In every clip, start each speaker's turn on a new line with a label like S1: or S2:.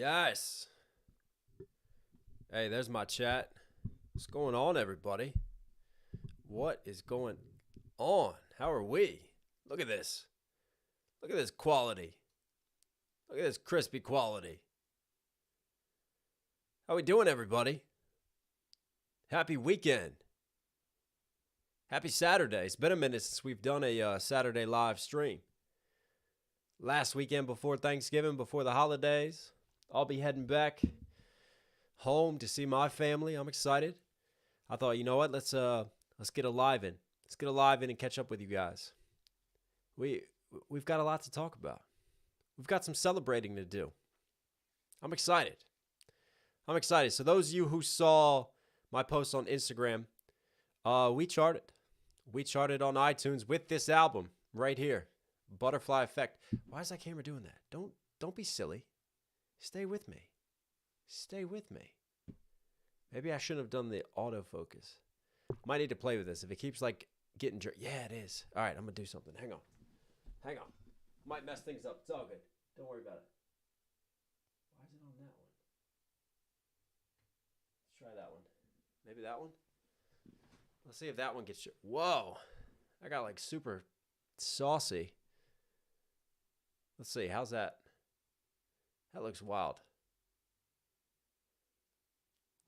S1: Yes. Hey, there's my chat. What's going on, everybody? What is going on? How are we? Look at this. Look at this quality. Look at this crispy quality. How we doing, everybody? Happy weekend. Happy Saturday. It's been a minute since we've done a Saturday live stream. Last weekend before Thanksgiving, before the holidays, I'll be heading back home to see my family. I'm excited. I thought, you know what? Let's get alive in. Let's get alive in and catch up with you guys. We've got a lot to talk about. We've got some celebrating to do. I'm excited. So those of you who saw my post on Instagram, we charted. We charted on iTunes with this album right here, Butterfly Effect. Why is that camera doing that? Don't be silly. Stay with me. Stay with me. Maybe I shouldn't have done the autofocus. Might need to play with this. If it keeps like getting jerked. Yeah, it is. All right, I'm going to do something. Hang on. Might mess things up. It's all good. Don't worry about it. Why is it on that one? Let's try that one. Maybe that one? Let's see if that one gets... Whoa. I got like super saucy. Let's see. How's that? That looks wild.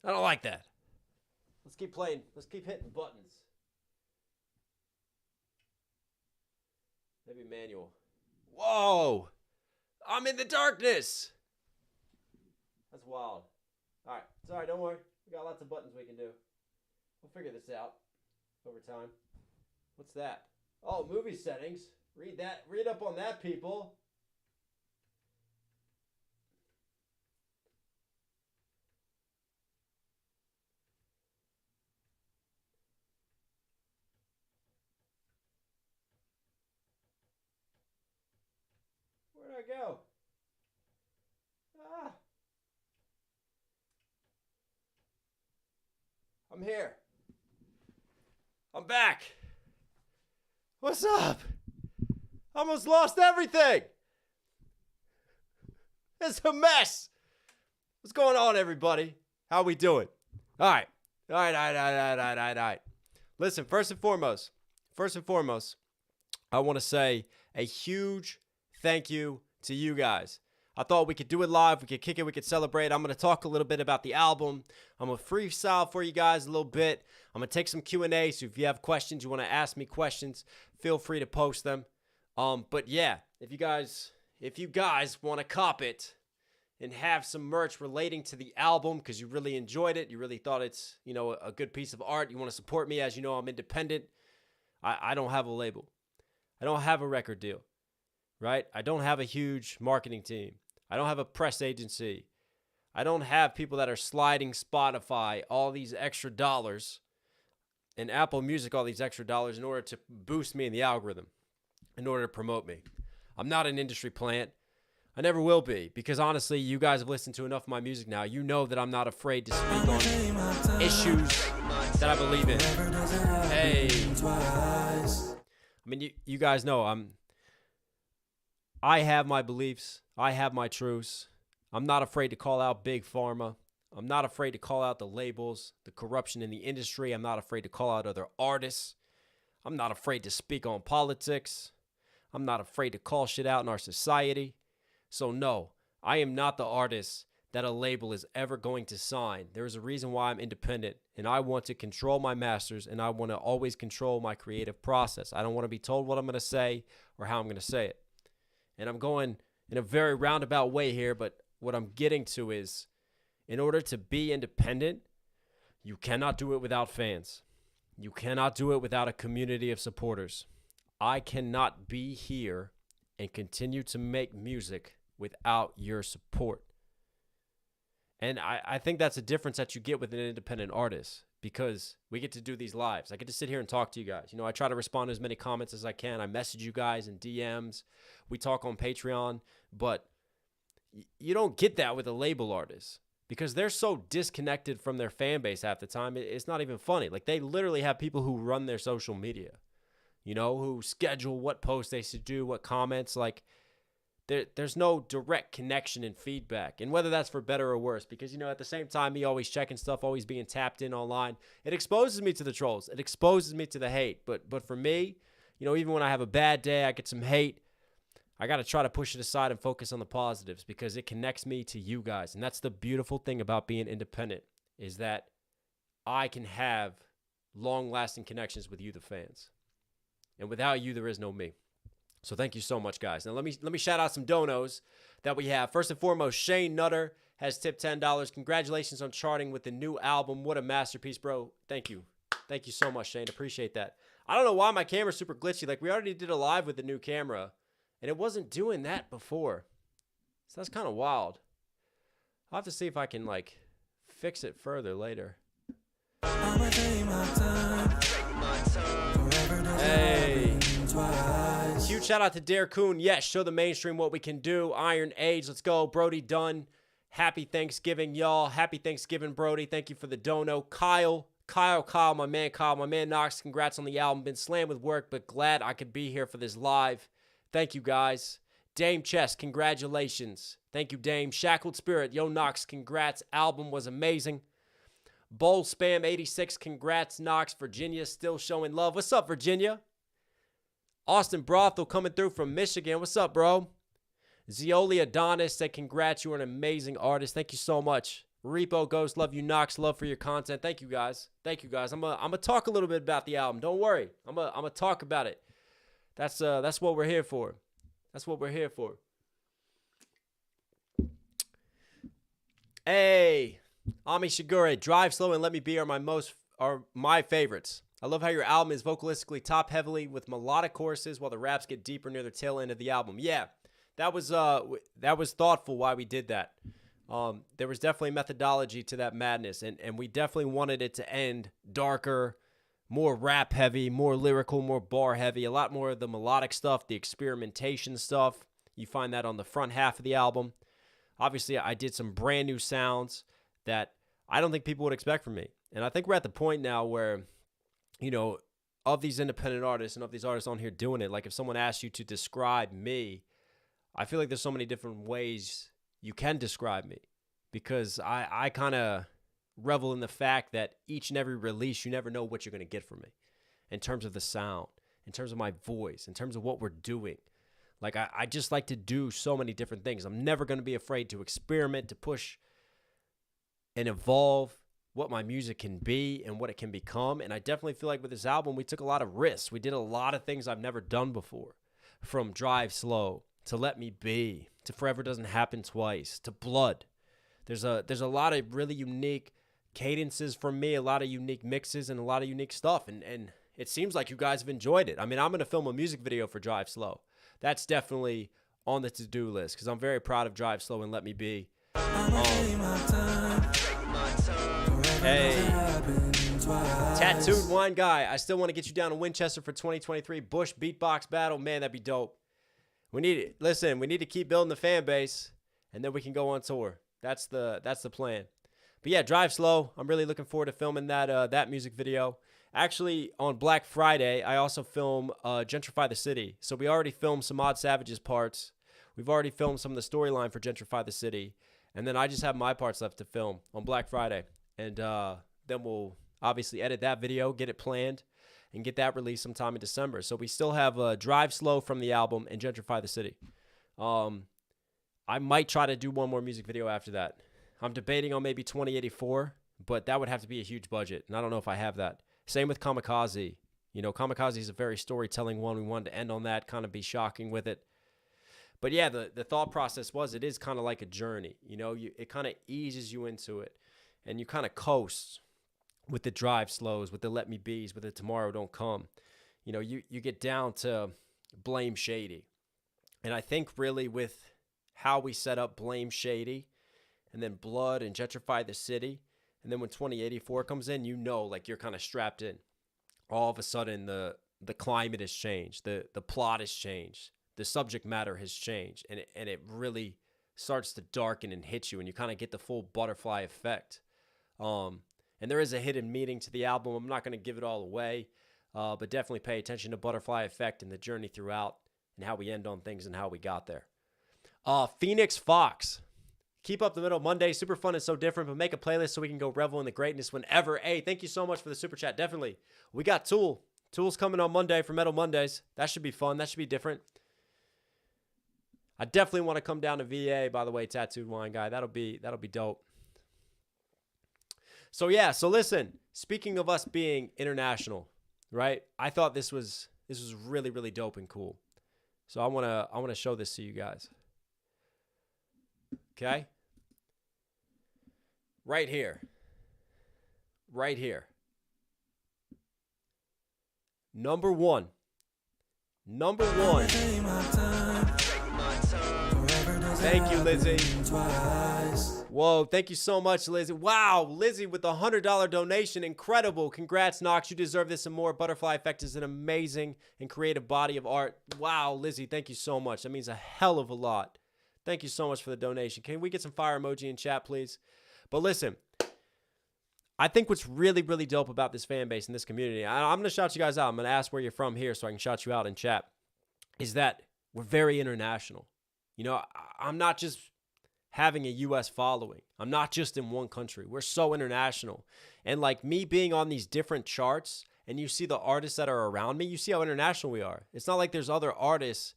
S1: I don't like that. Let's keep playing. Let's keep hitting buttons. Maybe manual. Whoa! I'm in the darkness! That's wild. All right. Sorry, don't worry. We got lots of buttons we can do. We'll figure this out over time. What's that? Oh, movie settings. Read that. Read up on that, people. Where'd I go? I'm here. I'm back. What's up? Almost lost everything. It's a mess. What's going on, everybody? How we doing? All right. Listen, first and foremost, I want to say a huge thank you to you guys. I thought we could do it live. We could kick it. We could celebrate. I'm going to talk a little bit about the album. I'm going to freestyle for you guys a little bit. I'm going to take some Q&A. So if you have questions, you want to ask me questions, feel free to post them. But yeah, if you guys want to cop it and have some merch relating to the album because you really enjoyed it, you really thought it's, a good piece of art, you want to support me. As you know, I'm independent. I don't have a label. I don't have a record deal, right? I don't have a huge marketing team. I don't have a press agency. I don't have people that are sliding Spotify all these extra dollars and Apple Music all these extra dollars in order to boost me in the algorithm, in order to promote me. I'm not an industry plant. I never will be, because honestly, you guys have listened to enough of my music now. You know that I'm not afraid to speak on issues that I believe in. Hey. I mean, you guys know I have my beliefs. I have my truths. I'm not afraid to call out Big Pharma. I'm not afraid to call out the labels, the corruption in the industry. I'm not afraid to call out other artists. I'm not afraid to speak on politics. I'm not afraid to call shit out in our society. So no, I am not the artist that a label is ever going to sign. There's a reason why I'm independent, and I want to control my masters, and I want to always control my creative process. I don't want to be told what I'm going to say or how I'm going to say it. And I'm going in a very roundabout way here, but what I'm getting to is, in order to be independent, you cannot do it without fans. You cannot do it without a community of supporters. I cannot be here and continue to make music without your support. And I think that's a difference that you get with an independent artist, because we get to do these lives. I get to sit here and talk to you guys. I try to respond to as many comments as I can. I message you guys in DMs. We talk on Patreon. But you don't get that with a label artist, because they're so disconnected from their fan base half the time. It's not even funny. Like, they literally have people who run their social media, who schedule what posts they should do, what comments. Like, there's no direct connection and feedback. And whether that's for better or worse, because, you know, at the same time, me always checking stuff, always being tapped in online, it exposes me to the trolls. It exposes me to the hate. But for me, you know, even when I have a bad day, I get some hate, I got to try to push it aside and focus on the positives because it connects me to you guys. And that's the beautiful thing about being independent, is that I can have long-lasting connections with you, the fans. And without you, there is no me. So thank you so much, guys. Now let me shout out some donos that we have. First and foremost, Shane Nutter has tipped $10. Congratulations on charting with the new album. What a masterpiece, bro. Thank you. Thank you so much, Shane. Appreciate that. I don't know why my camera's super glitchy. Like, we already did a live with the new camera, and it wasn't doing that before. So that's kind of wild. I'll have to see if I can, like, fix it further later. Hey. Huge shout out to Dare Coon. Yes, show the mainstream what we can do. Iron Age, let's go. Brody Dunn, happy Thanksgiving, y'all. Happy Thanksgiving, Brody. Thank you for the dono. Kyle, my man Knox, congrats on the album. Been slammed with work, but glad I could be here for this live. Thank you, guys. Dame Chess, congratulations. Thank you, Dame. Shackled Spirit, yo, Knox, congrats. Album was amazing. Bowl Spam 86, congrats, Knox. Virginia still showing love. What's up, Virginia? Austin Brothel coming through from Michigan. What's up, bro? Zioli Adonis said, congrats, you're an amazing artist. Thank you so much. Repo Ghost, love you, Knox. Love for your content. Thank you, guys. Thank you, guys. I'm gonna talk a little bit about the album. Don't worry. I'm gonna talk about it. That's what we're here for. That's what we're here for. Hey, Ami Shigure, Drive Slow and Let Me Be are my favorites. I love how your album is vocalistically top heavily with melodic choruses while the raps get deeper near the tail end of the album. Yeah, that was thoughtful why we did that. There was definitely methodology to that madness, and we definitely wanted it to end darker, more rap heavy, more lyrical, more bar heavy, a lot more of the melodic stuff, the experimentation stuff. You find that on the front half of the album. Obviously, I did some brand new sounds that I don't think people would expect from me. And I think we're at the point now where, you know, of these independent artists and of these artists on here doing it, like if someone asks you to describe me, I feel like there's so many different ways you can describe me, because I kind of revel in the fact that each and every release, you never know what you're going to get from me in terms of the sound, in terms of my voice, in terms of what we're doing. Like, I just like to do so many different things. I'm never going to be afraid to experiment, to push and evolve what my music can be and what it can become. And I definitely feel like with this album, we took a lot of risks. We did a lot of things I've never done before, from Drive Slow to Let Me Be to Forever Doesn't Happen Twice to Blood. There's a lot of really unique cadences from me, a lot of unique mixes, and a lot of unique stuff. And it seems like you guys have enjoyed it. I mean, I'm going to film a music video for Drive Slow. That's definitely on the to-do list because I'm very proud of Drive Slow and Let Me Be. Hey, Tattooed Wine Guy, I still want to get you down to Winchester for 2023 Bush Beatbox Battle. Man, that'd be dope. We need it. Listen, we need to keep building the fan base, and then we can go on tour. That's the plan. But yeah, Drive Slow. I'm really looking forward to filming that music video. Actually, on Black Friday, I also film Gentrify the City. So we already filmed some Odd Savage's parts. We've already filmed some of the storyline for Gentrify the City. And then I just have my parts left to film on Black Friday. And then we'll obviously edit that video, get it planned, and get that released sometime in December. So we still have Drive Slow from the album and Gentrify the City. I might try to do one more music video after that. I'm debating on maybe 2084, but that would have to be a huge budget, and I don't know if I have that. Same with Kamikaze. You know, Kamikaze is a very storytelling one. We wanted to end on that, kind of be shocking with it. But yeah, the thought process was it is kind of like a journey. You know, it kind of eases you into it, and you kind of coast with the Drive Slows, with the Let Me Be's, with the Tomorrow Don't Come. You know, you get down to Blame Shady. And I think really with how we set up Blame Shady and then Blood and Gentrify the City, and then when 2084 comes in, you know, like you're kind of strapped in. All of a sudden, the climate has changed. The plot has changed. The subject matter has changed. And it really starts to darken and hit you, and you kind of get the full butterfly effect. And there is a hidden meaning to the album. I'm not going to give it all away, but definitely pay attention to butterfly effect and the journey throughout and how we end on things and how we got there. Phoenix Fox. Keep up the middle Monday. Super fun and so different, but make a playlist so we can go revel in the greatness whenever. Hey, thank you so much for the super chat. Definitely. We got Tool. Tool's coming on Monday for Metal Mondays. That should be fun. That should be different. I definitely want to come down to VA, by the way, Tattooed Wine Guy. That'll be dope. So yeah, so listen, speaking of us being international, right? I thought this was really, really dope and cool. So I want to show this to you guys. Okay? Right here. Right here. Number one. Thank you, Lizzie. Whoa, thank you so much, Lizzie. Wow, Lizzie with the $100 donation. Incredible. Congrats, Knox. You deserve this and more. Butterfly Effect is an amazing and creative body of art. Wow, Lizzie, thank you so much. That means a hell of a lot. Thank you so much for the donation. Can we get some fire emoji in chat, please? But listen, I think what's really, really dope about this fan base and this community, I'm going to shout you guys out. I'm going to ask where you're from here so I can shout you out in chat, is that we're very international. You know, I'm not just having a U.S. following. I'm not just in one country. We're so international. And like me being on these different charts and you see the artists that are around me, you see how international we are. It's not like there's other artists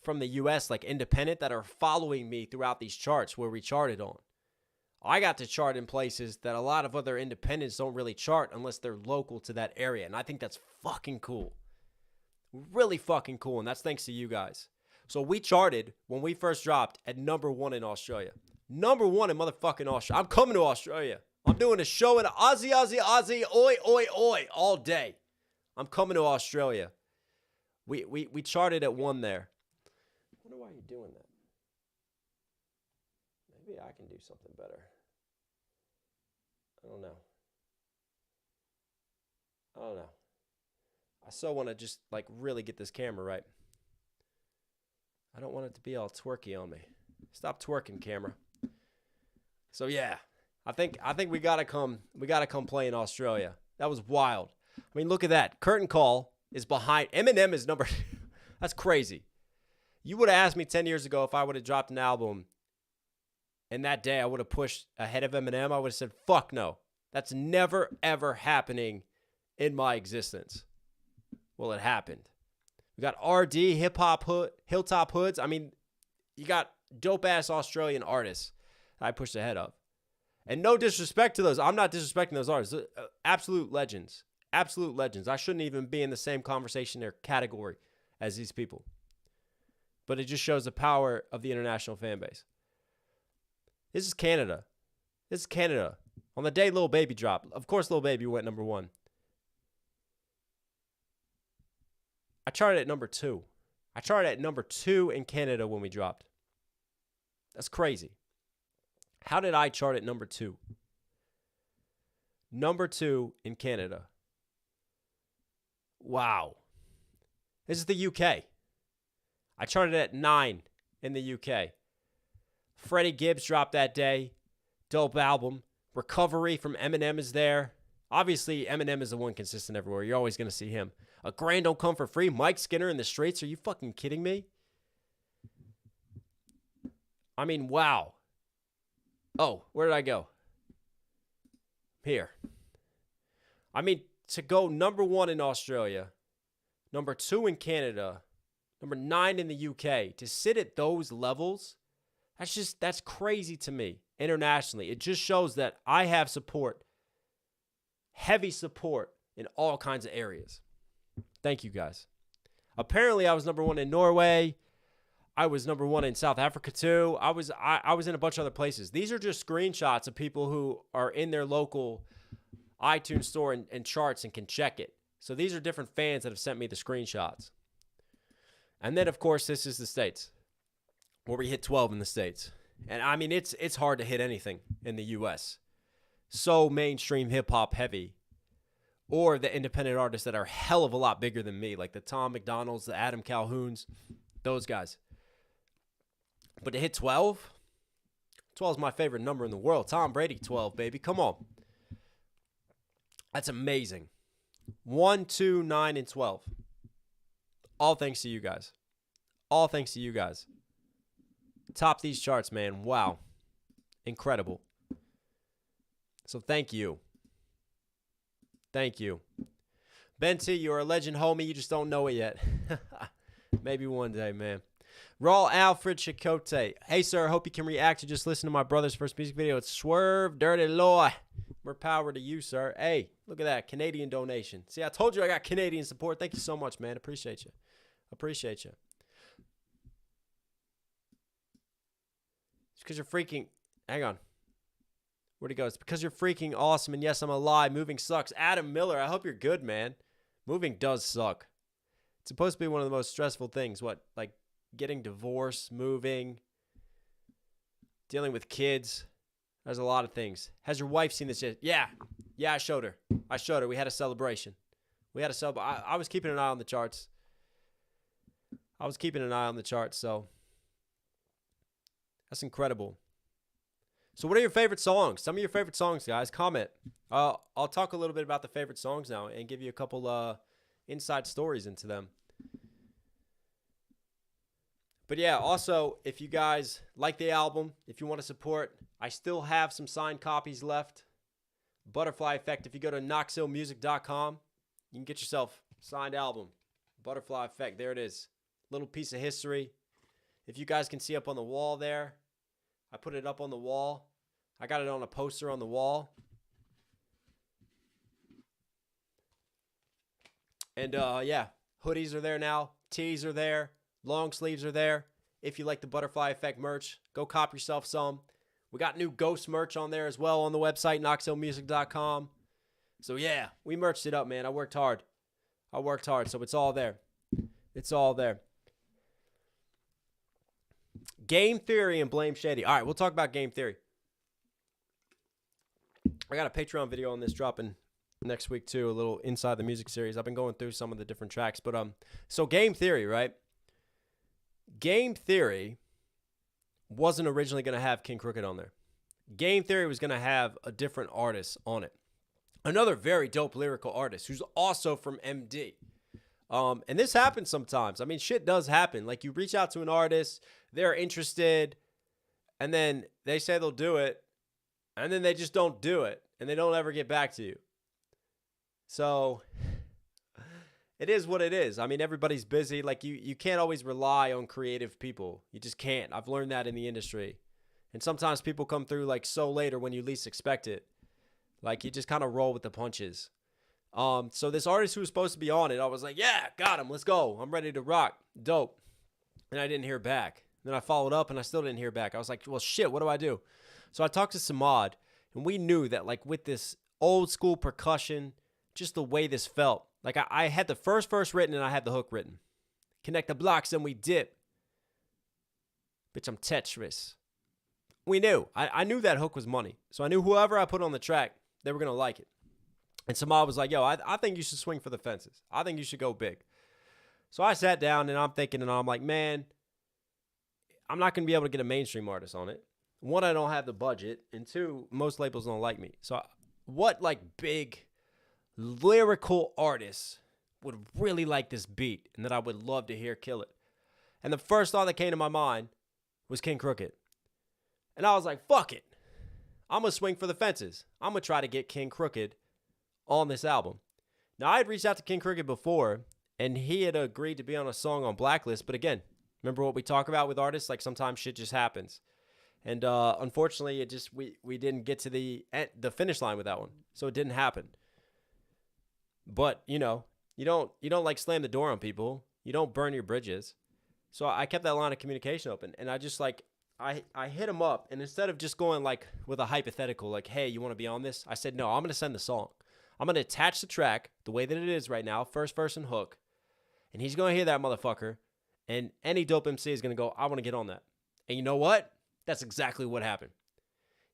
S1: from the U.S. like independent that are following me throughout these charts where we charted on. I got to chart in places that a lot of other independents don't really chart unless they're local to that area. And I think that's fucking cool. Really fucking cool. And that's thanks to you guys. So we charted when we first dropped at #1 in Australia. #1 in motherfucking Australia. I'm coming to Australia. I'm doing a show in Aussie, oi, all day. I'm coming to Australia. We charted at 1 there. I wonder why you're doing that. Maybe I can do something better. I don't know. I so want to just like really get this camera right. I don't want it to be all twerky on me. Stop twerking, camera. So yeah, I think we gotta come play in Australia. That was wild. I mean, look at that. Curtain Call is behind. Eminem is number. That's crazy. You would have asked me 10 years ago if I would have dropped an album, and that day I would have pushed ahead of Eminem. I would have said, "Fuck no, that's never ever happening in my existence." Well, it happened. We got RD, Hilltop Hoods. I mean, you got dope-ass Australian artists I pushed ahead of. And no disrespect to those. I'm not disrespecting those artists. Absolute legends. Absolute legends. I shouldn't even be in the same conversation or category as these people. But it just shows the power of the international fan base. This is Canada. On the day Lil Baby dropped. Of course, Lil Baby went #1. I charted at #2. I charted at #2 in Canada when we dropped. That's crazy. How did I chart at #2? #2 in Canada. Wow. This is the UK. I charted at 9 in the UK. Freddie Gibbs dropped that day. Dope album. Recovery from Eminem is there. Obviously, Eminem is the one consistent everywhere. You're always going to see him. A Grand Don't Come for Free. Mike Skinner in the Streets. Are you fucking kidding me? I mean, wow. Oh, where did I go? Here. I mean, to go #1 in Australia, #2 in Canada, #9 in the UK, to sit at those levels, that's crazy to me internationally. It just shows that I have support, heavy support in all kinds of areas. Thank you, guys. Apparently, I was #1 in Norway. I was #1 in South Africa, too. I was in a bunch of other places. These are just screenshots of people who are in their local iTunes store and charts and can check it. So these are different fans that have sent me the screenshots. And then, of course, this is the States, where we hit 12 in the States. And, I mean, it's hard to hit anything in the U.S. So mainstream hip-hop heavy. Or the independent artists that are a hell of a lot bigger than me, like the Tom McDonalds, the Adam Calhouns, those guys. But to hit 12? 12 is my favorite number in the world. Tom Brady, 12, baby. Come on. That's amazing. 1, 2, 9, and 12. All thanks to you guys. All thanks to you guys. top these charts, man. Wow. Incredible. So thank you. Thank you. Ben T, you're a legend, homie. You just don't know it yet. Maybe one day, man. Raw Alfred Chicote. Hey, sir. Hope you can react to just listen to my brother's first music video. It's Swerve Dirty Law. More power to you, sir. Hey, look at that. Canadian donation. See, I told you I got Canadian support. Thank you so much, man. Appreciate you. Appreciate you. It's because you're freaking... Hang on. Where'd he go? It's because you're freaking awesome. And yes, I'm alive. Moving sucks. Adam Miller, I hope you're good, man. Moving does suck. It's supposed to be one of the most stressful things. What? Like getting divorced, moving, dealing with kids. There's a lot of things. Has your wife seen this yet? Yeah. Yeah, I showed her. We had a celebration. I was keeping an eye on the charts. So that's incredible. So what are your favorite songs? Some of your favorite songs, guys. Comment. I'll talk a little bit about the favorite songs now and give you a couple inside stories into them. But yeah, also, if you guys like the album, if you want to support, I still have some signed copies left. Butterfly Effect. If you go to knoxhilldmv, you can get yourself a signed album. Butterfly Effect. There it is. Little piece of history. If you guys can see up on the wall there, I put it up on the wall. I got it on a poster on the wall. And yeah, hoodies are there now. Tees are there. Long sleeves are there. If you like the Butterfly Effect merch, go cop yourself some. We got new Ghost merch on there as well on the website, knoxhilldmv. So yeah, we merched it up, man. I worked hard, so it's all there. It's all there. Game Theory and Blame Shady. All right, we'll talk about Game Theory. I got a Patreon video on this dropping next week too, a little inside the music series. I've been going through some of the different tracks, but so Game Theory, right? Game Theory wasn't originally going to have King Crooked on there. Game Theory was going to have a different artist on it. Another very dope lyrical artist who's also from MD. And this happens sometimes. I mean, shit does happen. Like, you reach out to an artist, they're interested, and then they say they'll do it, and then they just don't do it, and they don't ever get back to you. So it is what it is. I mean, everybody's busy. Like, you can't always rely on creative people. You just can't. I've learned that in the industry. And sometimes people come through, like, so late or when you least expect it. Like, you just kind of roll with the punches. So this artist who was supposed to be on it, I was like, yeah, got him. Let's go. I'm ready to rock. Dope. And I didn't hear back. Then I followed up, and I still didn't hear back. I was like, well, shit, what do I do? So I talked to Samad, and we knew that, like, with this old school percussion, just the way this felt. Like, I had the first verse written, and I had the hook written. Connect the blocks, and we dip. Bitch, I'm Tetris. We knew. I knew that hook was money. So I knew whoever I put on the track, they were going to like it. And Samad was like, yo, I think you should swing for the fences. I think you should go big. So I sat down, and I'm thinking, and I'm like, man, I'm not going to be able to get a mainstream artist on it. One, I don't have the budget. And two, most labels don't like me. So what, like, big lyrical artists would really like this beat and that I would love to hear kill it? And the first thought that came to my mind was King Crooked. And I was like, fuck it. I'm going to swing for the fences. I'm going to try to get King Crooked on this album. Now, I had reached out to King Crooked before, and he had agreed to be on a song on Blacklist. But again, remember what we talk about with artists? Like, sometimes shit just happens. And unfortunately, it just we didn't get to the finish line with that one. So it didn't happen. But, you know, you don't like slam the door on people. You don't burn your bridges. So I kept that line of communication open. And I just, like, I hit him up. And instead of just going, like, with a hypothetical, like, hey, you want to be on this? I said, no, I'm going to send the song. I'm going to attach the track the way that it is right now, first verse and hook. And he's going to hear that motherfucker. And any dope MC is going to go, I want to get on that. And you know what? That's exactly what happened.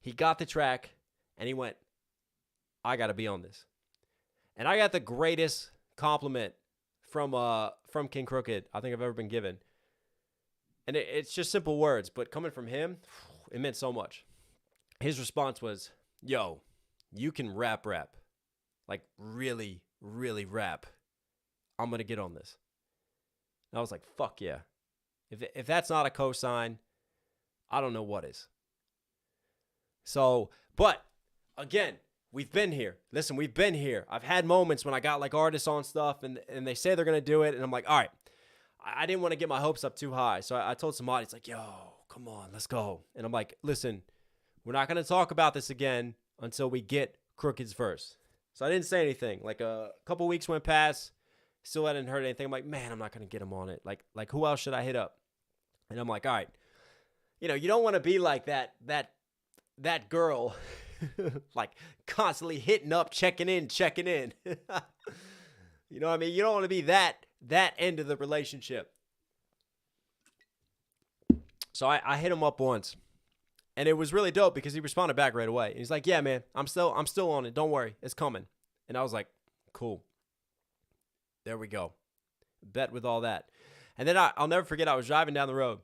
S1: He got the track, and he went, I got to be on this. And I got the greatest compliment from King Crooked I think I've ever been given. And it's just simple words, but coming from him, it meant so much. His response was, yo, you can rap. Like, really, really rap. I'm going to get on this. And I was like, fuck yeah. If that's not a cosign, I don't know what is. So, but again, we've been here. Listen, we've been here. I've had moments when I got like artists on stuff and they say they're going to do it. And I'm like, all right, I didn't want to get my hopes up too high. So I told somebody, it's like, yo, come on, let's go. And I'm like, listen, we're not going to talk about this again until we get Crooked's verse. So I didn't say anything. Like a couple weeks went past. Still hadn't heard anything. I'm like, man, I'm not going to get him on it. Like who else should I hit up? And I'm like, all right, you know, you don't want to be like that girl, like constantly hitting up, checking in. You know what I mean? You don't want to be that end of the relationship. So I hit him up once, and it was really dope because he responded back right away. And he's like, yeah, man, I'm still on it. Don't worry. It's coming. And I was like, cool. There we go. Bet with all that. And then I'll never forget, I was driving down the road,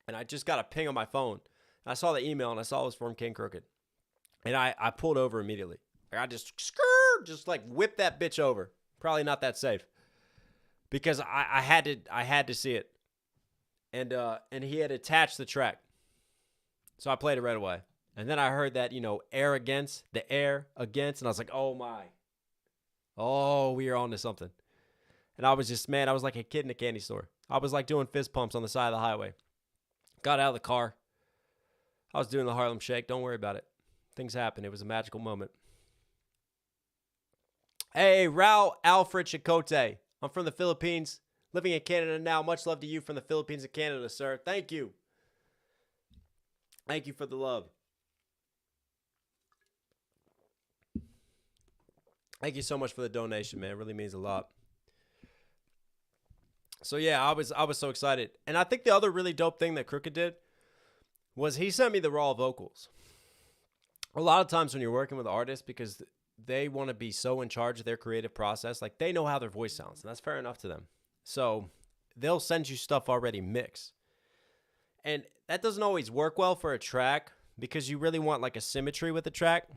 S1: and I just got a ping on my phone. And I saw the email, and I saw it was from King Crooked. And I pulled over immediately. Like I just like whipped that bitch over. Probably not that safe. Because I had to see it. And he had attached the track. So I played it right away. And then I heard that, you know, air against, and I was like, oh my. Oh, we are on to something. And I was just, man, I was like a kid in a candy store. I was like doing fist pumps on the side of the highway. Got out of the car. I was doing the Harlem Shake. Don't worry about it. Things happen. It was a magical moment. Hey, Rao Alfred Chicote. I'm from the Philippines, living in Canada now. Much love to you from the Philippines and Canada, sir. Thank you. Thank you for the love. Thank you so much for the donation, man. It really means a lot. So yeah, I was so excited. And I think the other really dope thing that Crooked did was he sent me the raw vocals. A lot of times when you're working with artists, because they want to be so in charge of their creative process, like they know how their voice sounds, and that's fair enough to them. So they'll send you stuff already mixed. And that doesn't always work well for a track because you really want like a symmetry with the track.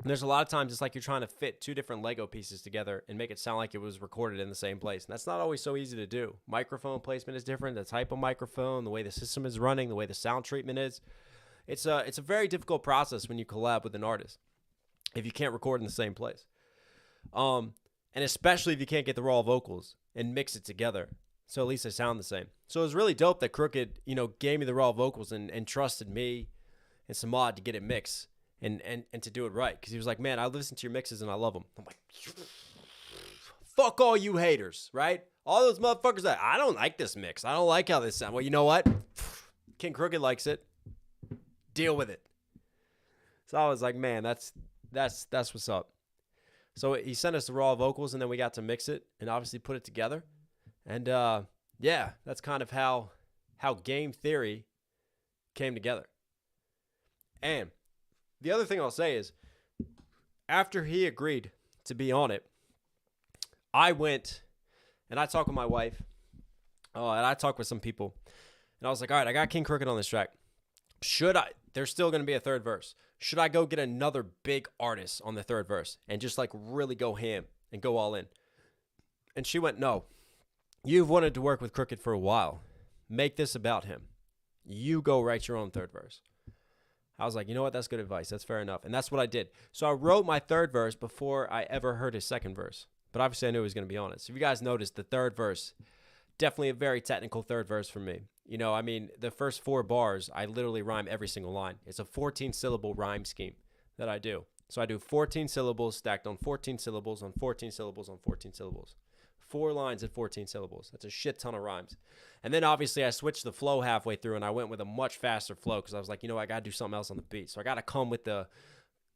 S1: And there's a lot of times it's like you're trying to fit two different Lego pieces together and make it sound like it was recorded in the same place. And that's not always so easy to do. Microphone placement is different. The type of microphone, the way the system is running, the way the sound treatment is. It's a very difficult process when you collab with an artist if you can't record in the same place. And especially if you can't get the raw vocals and mix it together. So at least they sound the same. So it was really dope that Crooked, you know, gave me the raw vocals and trusted me and Samad to get it mixed. And to do it right. Because he was like, man, I listen to your mixes and I love them. I'm like, fuck all you haters, right? All those motherfuckers that, I don't like this mix. I don't like how this sounds. Well, you know what? King Crooked likes it. Deal with it. So I was like, man, that's what's up. So he sent us the raw vocals and then we got to mix it and obviously put it together. And yeah, that's kind of how Game Theory came together. And the other thing I'll say is, after he agreed to be on it, I went and I talked with my wife, and I talked with some people, and I was like, all right, I got King Crooked on this track. There's still going to be a third verse. Should I go get another big artist on the third verse and just like really go ham and go all in? And she went, no, you've wanted to work with Crooked for a while. Make this about him. You go write your own third verse. I was like, you know what? That's good advice. That's fair enough. And that's what I did. So I wrote my third verse before I ever heard his second verse. But obviously I knew he was going to be on it. So if you guys noticed, the third verse, definitely a very technical third verse for me. You know, I mean, the first 4 bars, I literally rhyme every single line. It's a 14-syllable rhyme scheme that I do. So I do 14 syllables stacked on 14 syllables on 14 syllables on 14 syllables. 4 lines at 14 syllables. That's a shit ton of rhymes. And then obviously I switched the flow halfway through and I went with a much faster flow because I was like, you know, I got to do something else on the beat. So I got to come with the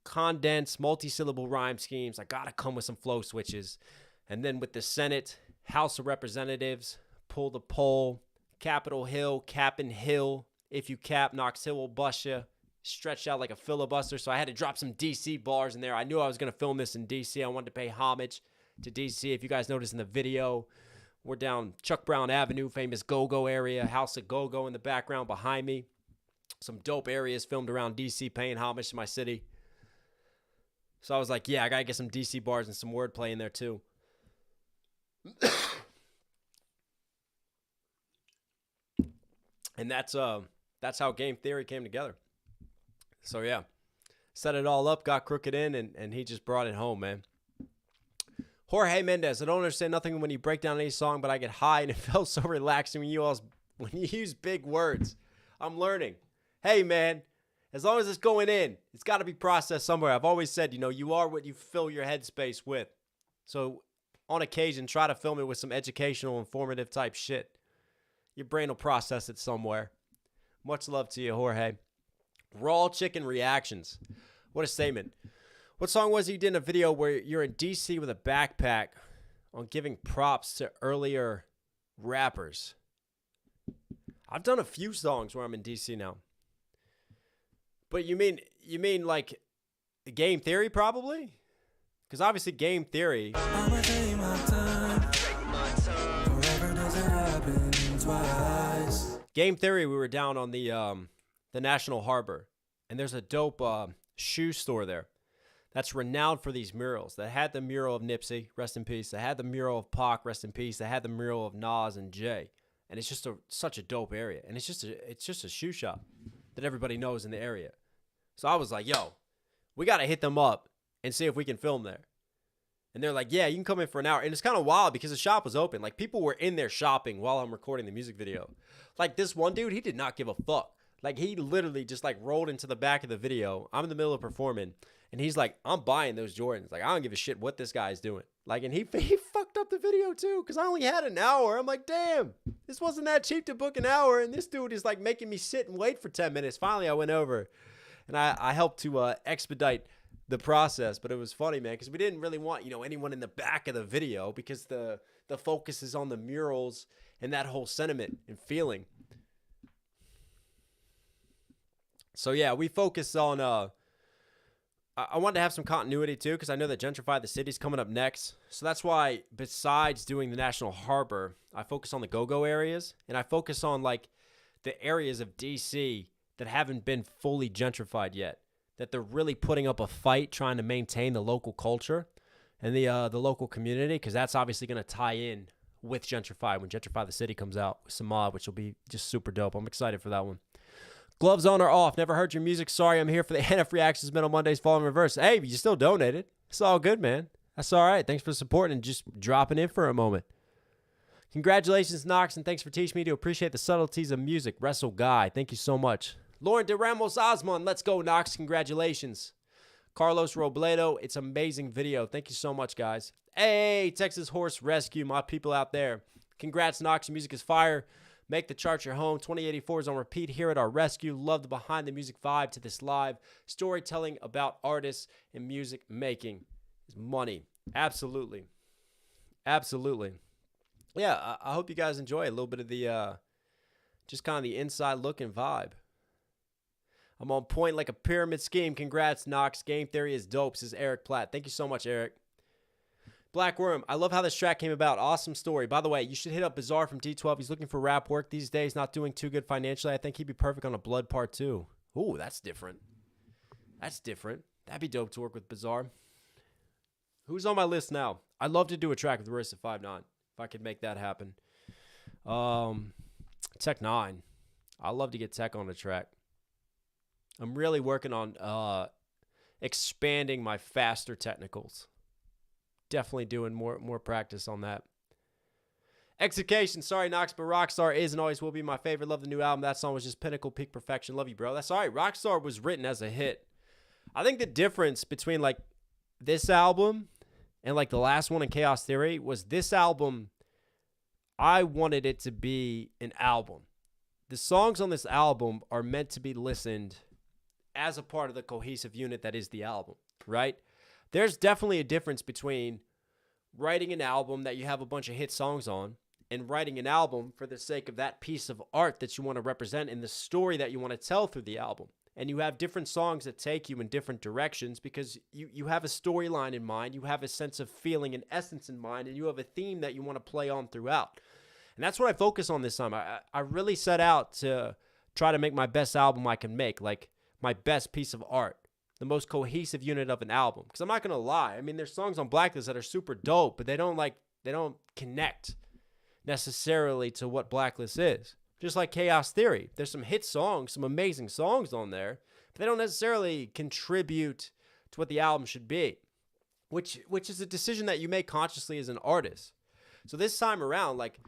S1: condensed multi-syllable rhyme schemes. I got to come with some flow switches. And then with the Senate, House of Representatives, pull the poll, Capitol Hill, capping Hill. If you cap, Knox Hill will bust you. Stretched out like a filibuster. So I had to drop some DC bars in there. I knew I was going to film this in DC. I wanted to pay homage to DC. If you guys noticed in the video, we're down Chuck Brown Avenue, famous go-go area, House of Go-Go in the background behind me. Some dope areas filmed around DC, paying homage to my city. So I was like, yeah, I got to get some DC bars and some wordplay in there too. And that's That's how Game Theory came together. So, yeah. Set it all up, got Crooked in, and he just brought it home, man. Jorge Mendez, I don't understand nothing when you break down any song, but I get high, and it felt so relaxing when you use big words. I'm learning. Hey, man, as long as it's going in, it's got to be processed somewhere. I've always said, you are what you fill your headspace with. So, on occasion, try to film it with some educational, informative type shit. Your brain will process it somewhere. Much love to you, Jorge. Raw Chicken Reactions. What a statement. What song was it you did in a video where you're in DC with a backpack on giving props to earlier rappers? I've done a few songs where I'm in DC now. But you mean like Game Theory probably? Because obviously Game Theory. I'ma take my time. Forever doesn't happen twice. Game Theory, we were down on the National Harbor, and there's a dope shoe store there that's renowned for these murals. That had the mural of Nipsey, rest in peace. They had the mural of Pac, rest in peace. They had the mural of Nas and Jay, and it's just such a dope area. And it's just a shoe shop that everybody knows in the area. So I was like, yo, we got to hit them up and see if we can film there. And they're like, yeah, you can come in for an hour. And it's kind of wild because the shop was open. Like, people were in there shopping while I'm recording the music video. Like, this one dude, he did not give a fuck. Like, he literally just, like, rolled into the back of the video. I'm in the middle of performing. And he's like, I'm buying those Jordans. Like, I don't give a shit what this guy's doing. Like, and he fucked up the video, too, because I only had an hour. I'm like, damn, this wasn't that cheap to book an hour. And this dude is, like, making me sit and wait for 10 minutes. Finally, I went over. And I helped to expedite the process, but it was funny, man, because we didn't really want, anyone in the back of the video because the focus is on the murals and that whole sentiment and feeling. So, yeah, we focus on, I wanted to have some continuity, too, because I know that Gentrify the City's coming up next. So that's why, besides doing the National Harbor, I focus on the go-go areas, and I focus on, like, the areas of D.C. that haven't been fully gentrified yet, that they're really putting up a fight trying to maintain the local culture and the local community, because that's obviously going to tie in with Gentrify when Gentrify the City comes out with some mob, which will be just super dope. I'm excited for that one. Gloves on or off? Never heard your music. Sorry, I'm here for the NF Reactions Metal Mondays Fall in Reverse. Hey, you still donated. It's all good, man. That's all right. Thanks for supporting and just dropping in for a moment. Congratulations, Knox, and thanks for teaching me to appreciate the subtleties of music. Wrestle Guy, thank you so much. Lauren De Ramos Osmond, let's go, Knox. Congratulations. Carlos Robledo, it's amazing video. Thank you so much, guys. Hey, Texas Horse Rescue, my people out there. Congrats, Knox. Your music is fire. Make the charts your home. 2084 is on repeat here at our rescue. Love the behind the music vibe to this live. Storytelling about artists and music making is money. Absolutely. Absolutely. Yeah, I hope you guys enjoy a little bit of the, just kind of the inside look and vibe. I'm on point like a pyramid scheme. Congrats, Knox. Game Theory is dope, says Eric Platt. Thank you so much, Eric. Black Worm, I love how this track came about. Awesome story. By the way, you should hit up Bizarre from D12. He's looking for rap work these days, not doing too good financially. I think he'd be perfect on a Blood Part 2. Ooh, that's different. That's different. That'd be dope to work with Bizarre. Who's on my list now? I'd love to do a track with Royce at 5'9", if I could make that happen. Tech 9. I'd love to get Tech on the track. I'm really working on expanding my faster technicals. Definitely doing more practice on that. Execution. Sorry, Knox, but Rockstar is and always will be my favorite. Love the new album. That song was just pinnacle, peak perfection. Love you, bro. That's all right. Rockstar was written as a hit. I think the difference between, like, this album and, like, the last one in Chaos Theory was this album, I wanted it to be an album. The songs on this album are meant to be listened as a part of the cohesive unit that is the album, right? There's definitely a difference between writing an album that you have a bunch of hit songs on and writing an album for the sake of that piece of art that you want to represent and the story that you want to tell through the album. And you have different songs that take you in different directions because you have a storyline in mind, you have a sense of feeling and essence in mind, and you have a theme that you want to play on throughout. And that's what I focus on this time. I really set out to try to make my best album I can make, like my best piece of art. The most cohesive unit of an album. Because I'm not going to lie. I mean, there's songs on Blacklist that are super dope, but they don't connect necessarily to what Blacklist is. Just like Chaos Theory. There's some hit songs, some amazing songs on there, but they don't necessarily contribute to what the album should be, which is a decision that you make consciously as an artist. So this time around, like,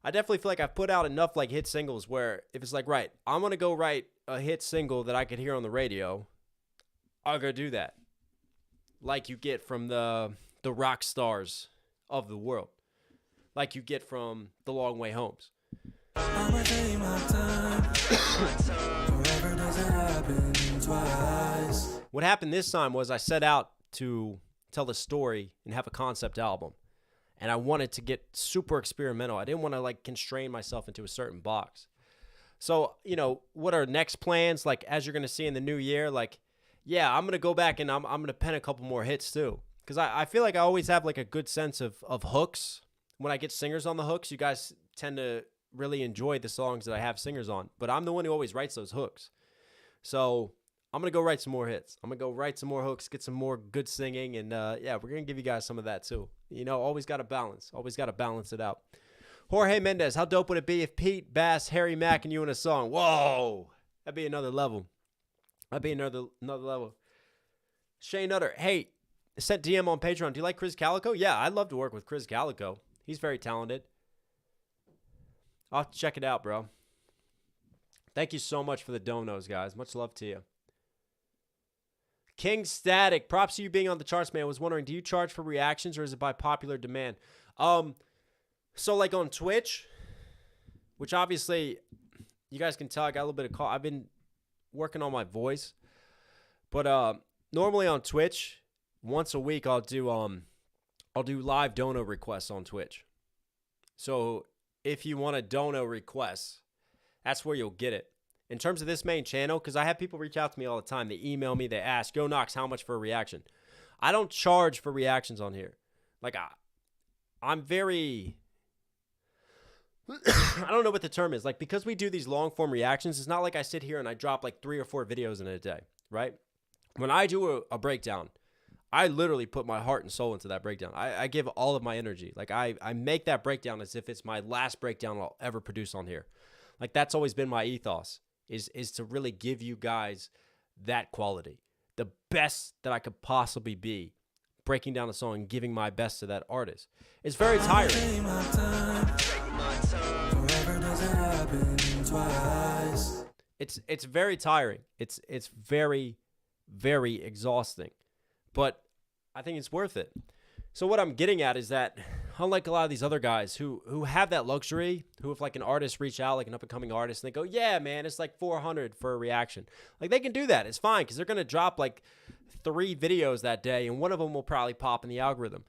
S1: I definitely feel like I've put out enough like hit singles where if it's like, right, I'm going to go write a hit single that I could hear on the radio, I'll go do that. Like you get from the rock stars of the world. Like you get from The Long Way Homes. I'ma take my time. Forever doesn't happen twice. What happened this time was I set out to tell the story and have a concept album. And I wanted to get super experimental. I didn't want to like constrain myself into a certain box. So, you know, what are next plans? Like, as you're going to see in the new year, like, yeah, I'm going to go back and I'm going to pen a couple more hits too. Because I feel like I always have like a good sense of hooks. When I get singers on the hooks, you guys tend to really enjoy the songs that I have singers on. But I'm the one who always writes those hooks. So I'm going to go write some more hits. I'm going to go write some more hooks, get some more good singing. And yeah, we're going to give you guys some of that too. You know, always got to balance. Always got to balance it out. Jorge Mendez, how dope would it be if Pete, Bass, Harry Mack, and you in a song? Whoa. That'd be another level. That'd be another level. Shane Nutter, hey, sent DM on Patreon. Do you like Chris Calico? Yeah, I'd love to work with Chris Calico. He's very talented. I'll have to check it out, bro. Thank you so much for the donos, guys. Much love to you. King Static, props to you being on the charts, man. I was wondering, do you charge for reactions or is it by popular demand? So like on Twitch, which obviously you guys can tell I got a little bit of call. I've been working on my voice, but normally on Twitch, once a week I'll do live dono requests on Twitch. So if you want a dono request, that's where you'll get it. In terms of this main channel, because I have people reach out to me all the time. They email me, they ask, yo, Knox, how much for a reaction? I don't charge for reactions on here. Like, I'm very... I don't know what the term is. Like, because we do these long-form reactions, it's not like I sit here and I drop like 3 or 4 videos in a day, right? When I do a breakdown, I literally put my heart and soul into that breakdown. I give all of my energy. Like, I make that breakdown as if it's my last breakdown I'll ever produce on here. Like, that's always been my ethos, is to really give you guys that quality. The best that I could possibly be, breaking down a song and giving my best to that artist. It's very tiring. It's very tiring. It's very, very exhausting. But I think it's worth it. So what I'm getting at is that, unlike a lot of these other guys who have that luxury, who if like an artist reach out, like an up-and-coming artist, and they go, yeah, man, it's like $400 for a reaction. Like, they can do that. It's fine, because they're going to drop like 3 videos that day, and one of them will probably pop in the algorithm.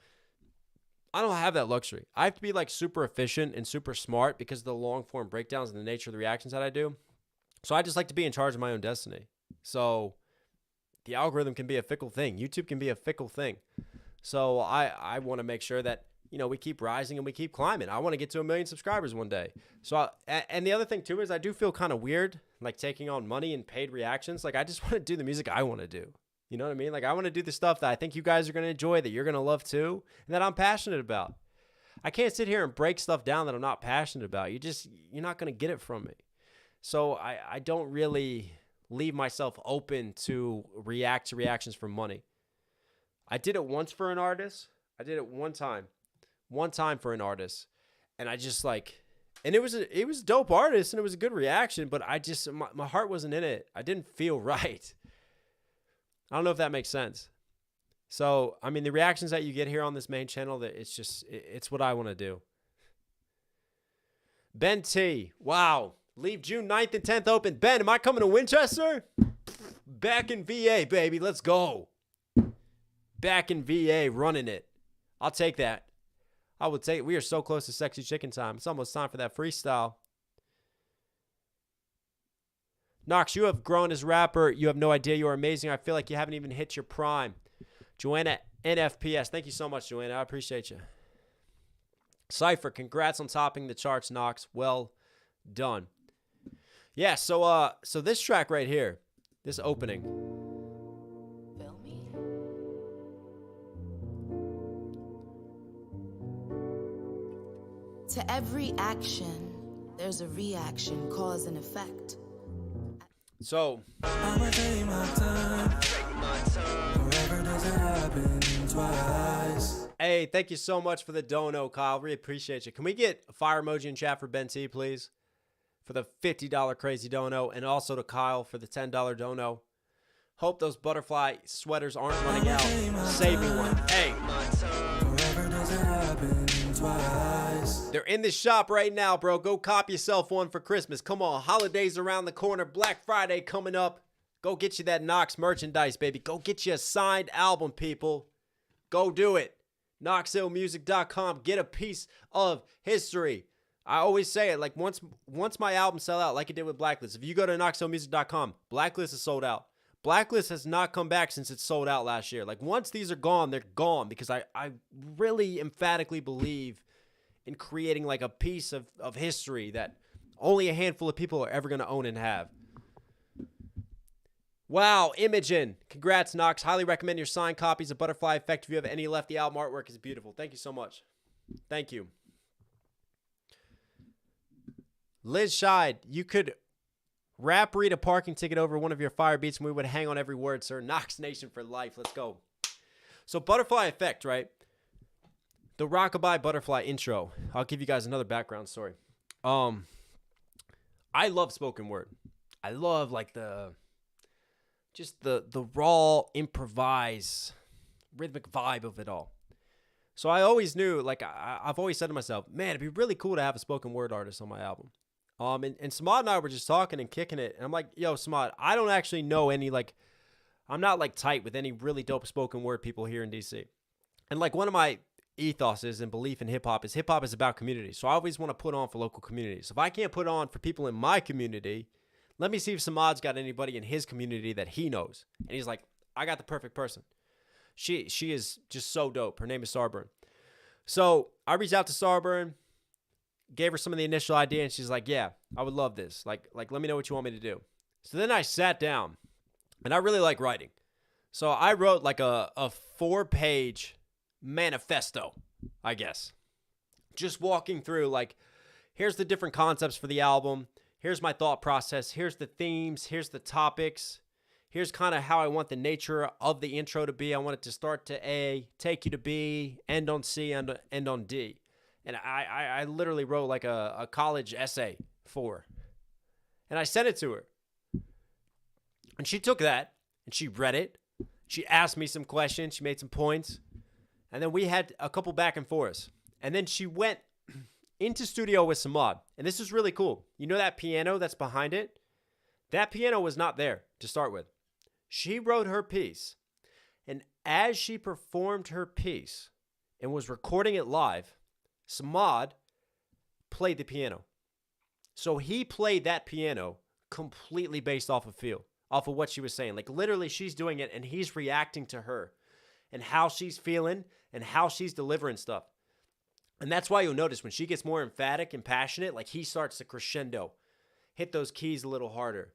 S1: I don't have that luxury. I have to be like super efficient and super smart because of the long-form breakdowns and the nature of the reactions that I do. So I just like to be in charge of my own destiny. So the algorithm can be a fickle thing. YouTube can be a fickle thing. So I want to make sure that, you know, we keep rising and we keep climbing. I want to get to 1 million subscribers one day. So, and the other thing too is I do feel kind of weird, like taking on money and paid reactions. Like, I just want to do the music I want to do. You know what I mean? Like, I want to do the stuff that I think you guys are going to enjoy, that you're going to love too, and that I'm passionate about. I can't sit here and break stuff down that I'm not passionate about. You're not going to get it from me. So I don't really leave myself open to react to reactions for money. I did it once for an artist. I did it one time for an artist, and I just like, and it was a dope artist and it was a good reaction, but I just, my heart wasn't in it. I didn't feel right. I don't know if that makes sense. So, I mean, the reactions that you get here on this main channel, that it's what I want to do. Ben T, wow. Leave June 9th and 10th open. Ben, am I coming to Winchester? Back in VA, baby. Let's go. Back in VA, running it. I'll take that. I would take it. We are so close to sexy chicken time. It's almost time for that freestyle. Knox, you have grown as a rapper. You have no idea. You are amazing. I feel like you haven't even hit your prime. Joanna NFPS. Thank you so much, Joanna. I appreciate you. Cypher, congrats on topping the charts, Knox. Well done. Yeah, so this track right here, this opening.
S2: Feel me? To every action, There's a reaction, cause and effect.
S1: So,
S3: I'ma take my time. Forever doesn't happen twice.
S1: hey, thank you so much for the dono, Kyle. Really appreciate you. Can we get a fire emoji in chat for Ben T, please? For the $50 crazy dono, and also to Kyle for the $10 dono. Hope those butterfly sweaters aren't running out. Save me one. Hey.
S3: Forever doesn't happen twice.
S1: They're in the shop right now, bro. Go cop yourself one for Christmas. Come on, holidays around the corner. Black Friday coming up. Go get you that Knox merchandise, baby. Go get you a signed album, people. Go do it. knoxhilldmv.com. Get a piece of history. I always say it, like once my album sell out, like it did with Blacklist. If you go to knoxhilldmv.com, Blacklist is sold out. Blacklist has not come back since it sold out last year. Like once these are gone, they're gone, because I really emphatically believe in creating like a piece of history that only a handful of people are ever going to own and have. Wow, Imogen. Congrats, Knox. Highly recommend your signed copies of Butterfly Effect if you have any left. The album artwork is beautiful. Thank you so much. Thank you. Liz Scheid, you could rap read a parking ticket over one of your fire beats and we would hang on every word, sir. Knox Nation for life. Let's go. So Butterfly Effect, right? The Rockabye Butterfly intro. I'll give you guys another background story. I love spoken word. I love like the raw, improvise, rhythmic vibe of it all. So I always knew, like I've always said to myself, man, it'd be really cool to have a spoken word artist on my album. And Samad and I were just talking and kicking it. And I'm like, yo, Samad, I don't actually know any, like, I'm not like tight with any really dope spoken word people here in DC. And like one of my ethoses and belief in hip hop is about community. So I always want to put on for local communities. So if I can't put on for people in my community, let me see if Samad's got anybody in his community that he knows. And he's like, I got the perfect person. She is just so dope. Her name is Starburn. So I reached out to Starburn, gave her some of the initial idea, and she's like, yeah, I would love this. Like let me know what you want me to do. So then I sat down, and I really like writing. So I wrote like a 4-page manifesto, I guess. Just walking through, like, here's the different concepts for the album. Here's my thought process. Here's the themes. Here's the topics. Here's kind of how I want the nature of the intro to be. I want it to start to A, take you to B, end on C, and end on D. And I literally wrote like a college essay for her. And I sent it to her. And she took that and she read it. She asked me some questions. She made some points. And then we had a couple back and forths. And then she went into studio with Samad. And this is really cool. You know that piano that's behind it? That piano was not there to start with. She wrote her piece. And as she performed her piece and was recording it live, Samad played the piano. So he played that piano completely based off of feel, off of what she was saying. Like literally she's doing it and he's reacting to her and how she's feeling and how she's delivering stuff. And that's why you'll notice when she gets more emphatic and passionate, like he starts to crescendo, hit those keys a little harder,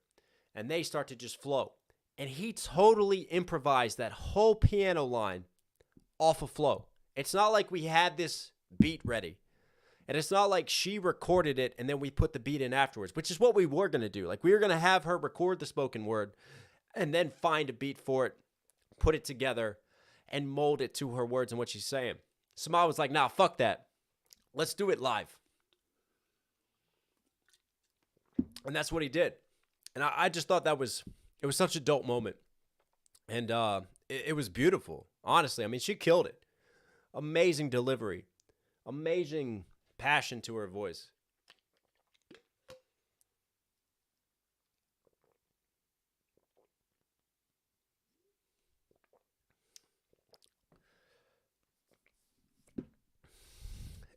S1: and they start to just flow. And he totally improvised that whole piano line off of flow. It's not like we had this beat ready. And it's not like she recorded it and then we put the beat in afterwards, which is what we were going to do. Like we were going to have her record the spoken word and then find a beat for it, put it together, and mold it to her words and what she's saying. Samad was like, nah, fuck that. Let's do it live. And that's what he did. And I just thought it was such a dope moment. And it was beautiful, honestly. I mean, she killed it. Amazing delivery. Amazing passion to her voice.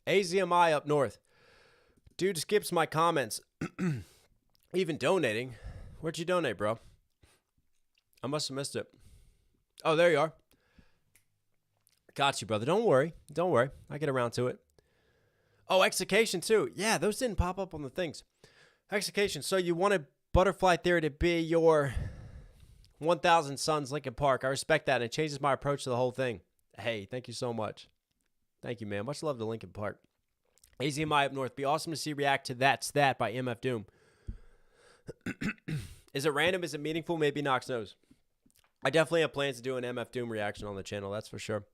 S1: AZMI up north. Dude skips my comments. Even donating. Where'd you donate, bro? I must have missed it. Oh, there you are. Got you, brother. Don't worry. Don't worry. I get around to it. Oh, execution too. Yeah, those didn't pop up on the things. Execution. So you wanted Butterfly Theory to be your 1,000 Suns Lincoln Park. I respect that. And it changes my approach to the whole thing. Hey, thank you so much. Thank you, man. Much love to Lincoln Park. AZMI up north. Be awesome to see react to That's That by MF Doom. Is it random? Is it meaningful? Maybe Knox knows. I definitely have plans to do an MF Doom reaction on the channel. That's for sure.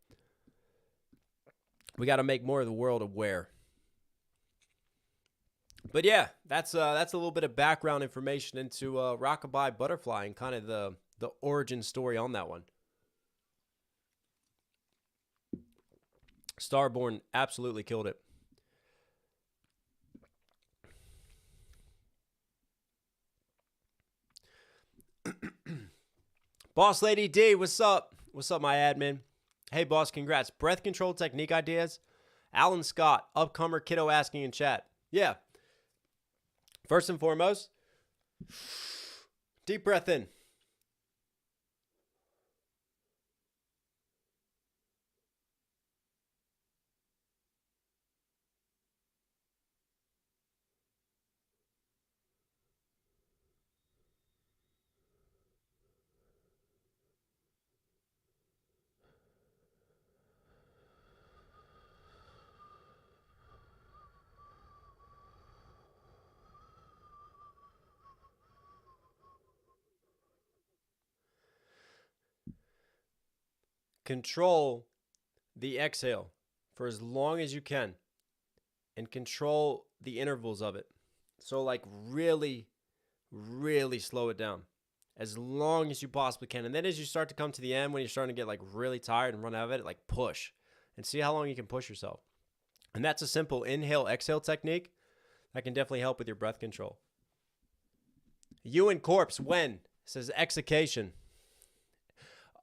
S1: We got to make more of the world aware. But yeah, that's a little bit of background information into Rockabye Butterfly and kind of the origin story on that one. Starborn absolutely killed it. Boss Lady D, what's up? What's up, my admin? Hey, boss, congrats. Breath control technique ideas? Alan Scott, upcomer kiddo asking in chat. Yeah. First and foremost, deep breath in. Control the exhale for as long as you can and control the intervals of it. So like really, really slow it down as long as you possibly can. And then as you start to come to the end, when you're starting to get like really tired and run out of it, like push and see how long you can push yourself. And that's a simple inhale, exhale technique that can definitely help with your breath control. Ewan Corpse, when? Says execation.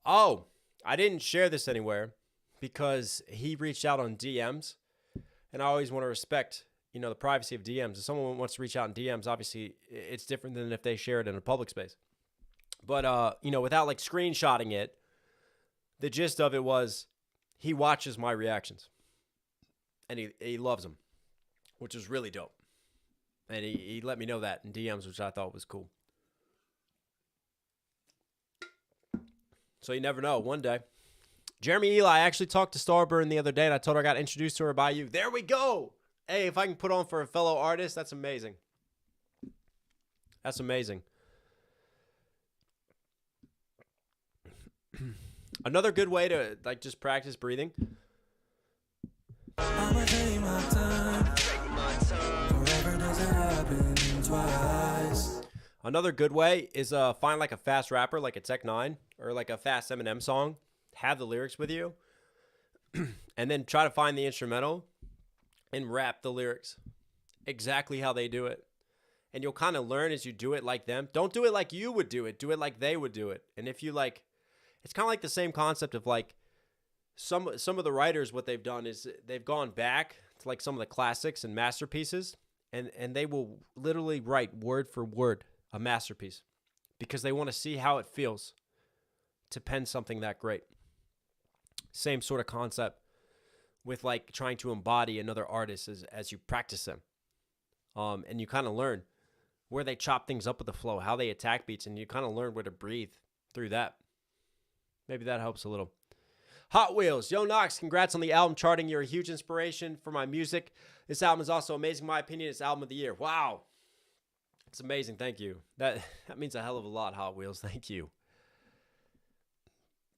S1: Oh, I didn't share this anywhere because he reached out on DMs, and I always want to respect, the privacy of DMs. If someone wants to reach out in DMs, obviously it's different than if they share it in a public space. But, without like screenshotting it, the gist of it was he watches my reactions and he loves them, which is really dope. And he let me know that in DMs, which I thought was cool. So you never know. One day. Jeremy Eli, I actually talked to Starburn the other day, and I told her I got introduced to her by you. There we go. Hey, if I can put on for a fellow artist, that's amazing. That's amazing. Another good way to just practice breathing.
S3: I'ma take my time. Forever doesn't happen twice.
S1: Another good way is find like a fast rapper, like a Tech 9 or like a fast Eminem song. Have the lyrics with you, and then try to find the instrumental and rap the lyrics exactly how they do it. And you'll kind of learn as you do it like them. Don't do it like you would do it. Do it like they would do it. And if you like, it's kind of like the same concept of like some of the writers, what they've done is they've gone back to like some of the classics and masterpieces, and they will literally write word for word a masterpiece because they want to see how it feels to pen something that great. Same sort of concept with like trying to embody another artist as you practice them. And you kind of learn where they chop things up with the flow, how they attack beats, and you kind of learn where to breathe through that. Maybe that helps a little. Hot Wheels. Yo, Knox, congrats on the album charting. You're a huge inspiration for my music. This album is also amazing. In my opinion, it's album of the year. Wow. It's amazing. Thank you. That means a hell of a lot, Hot Wheels. Thank you.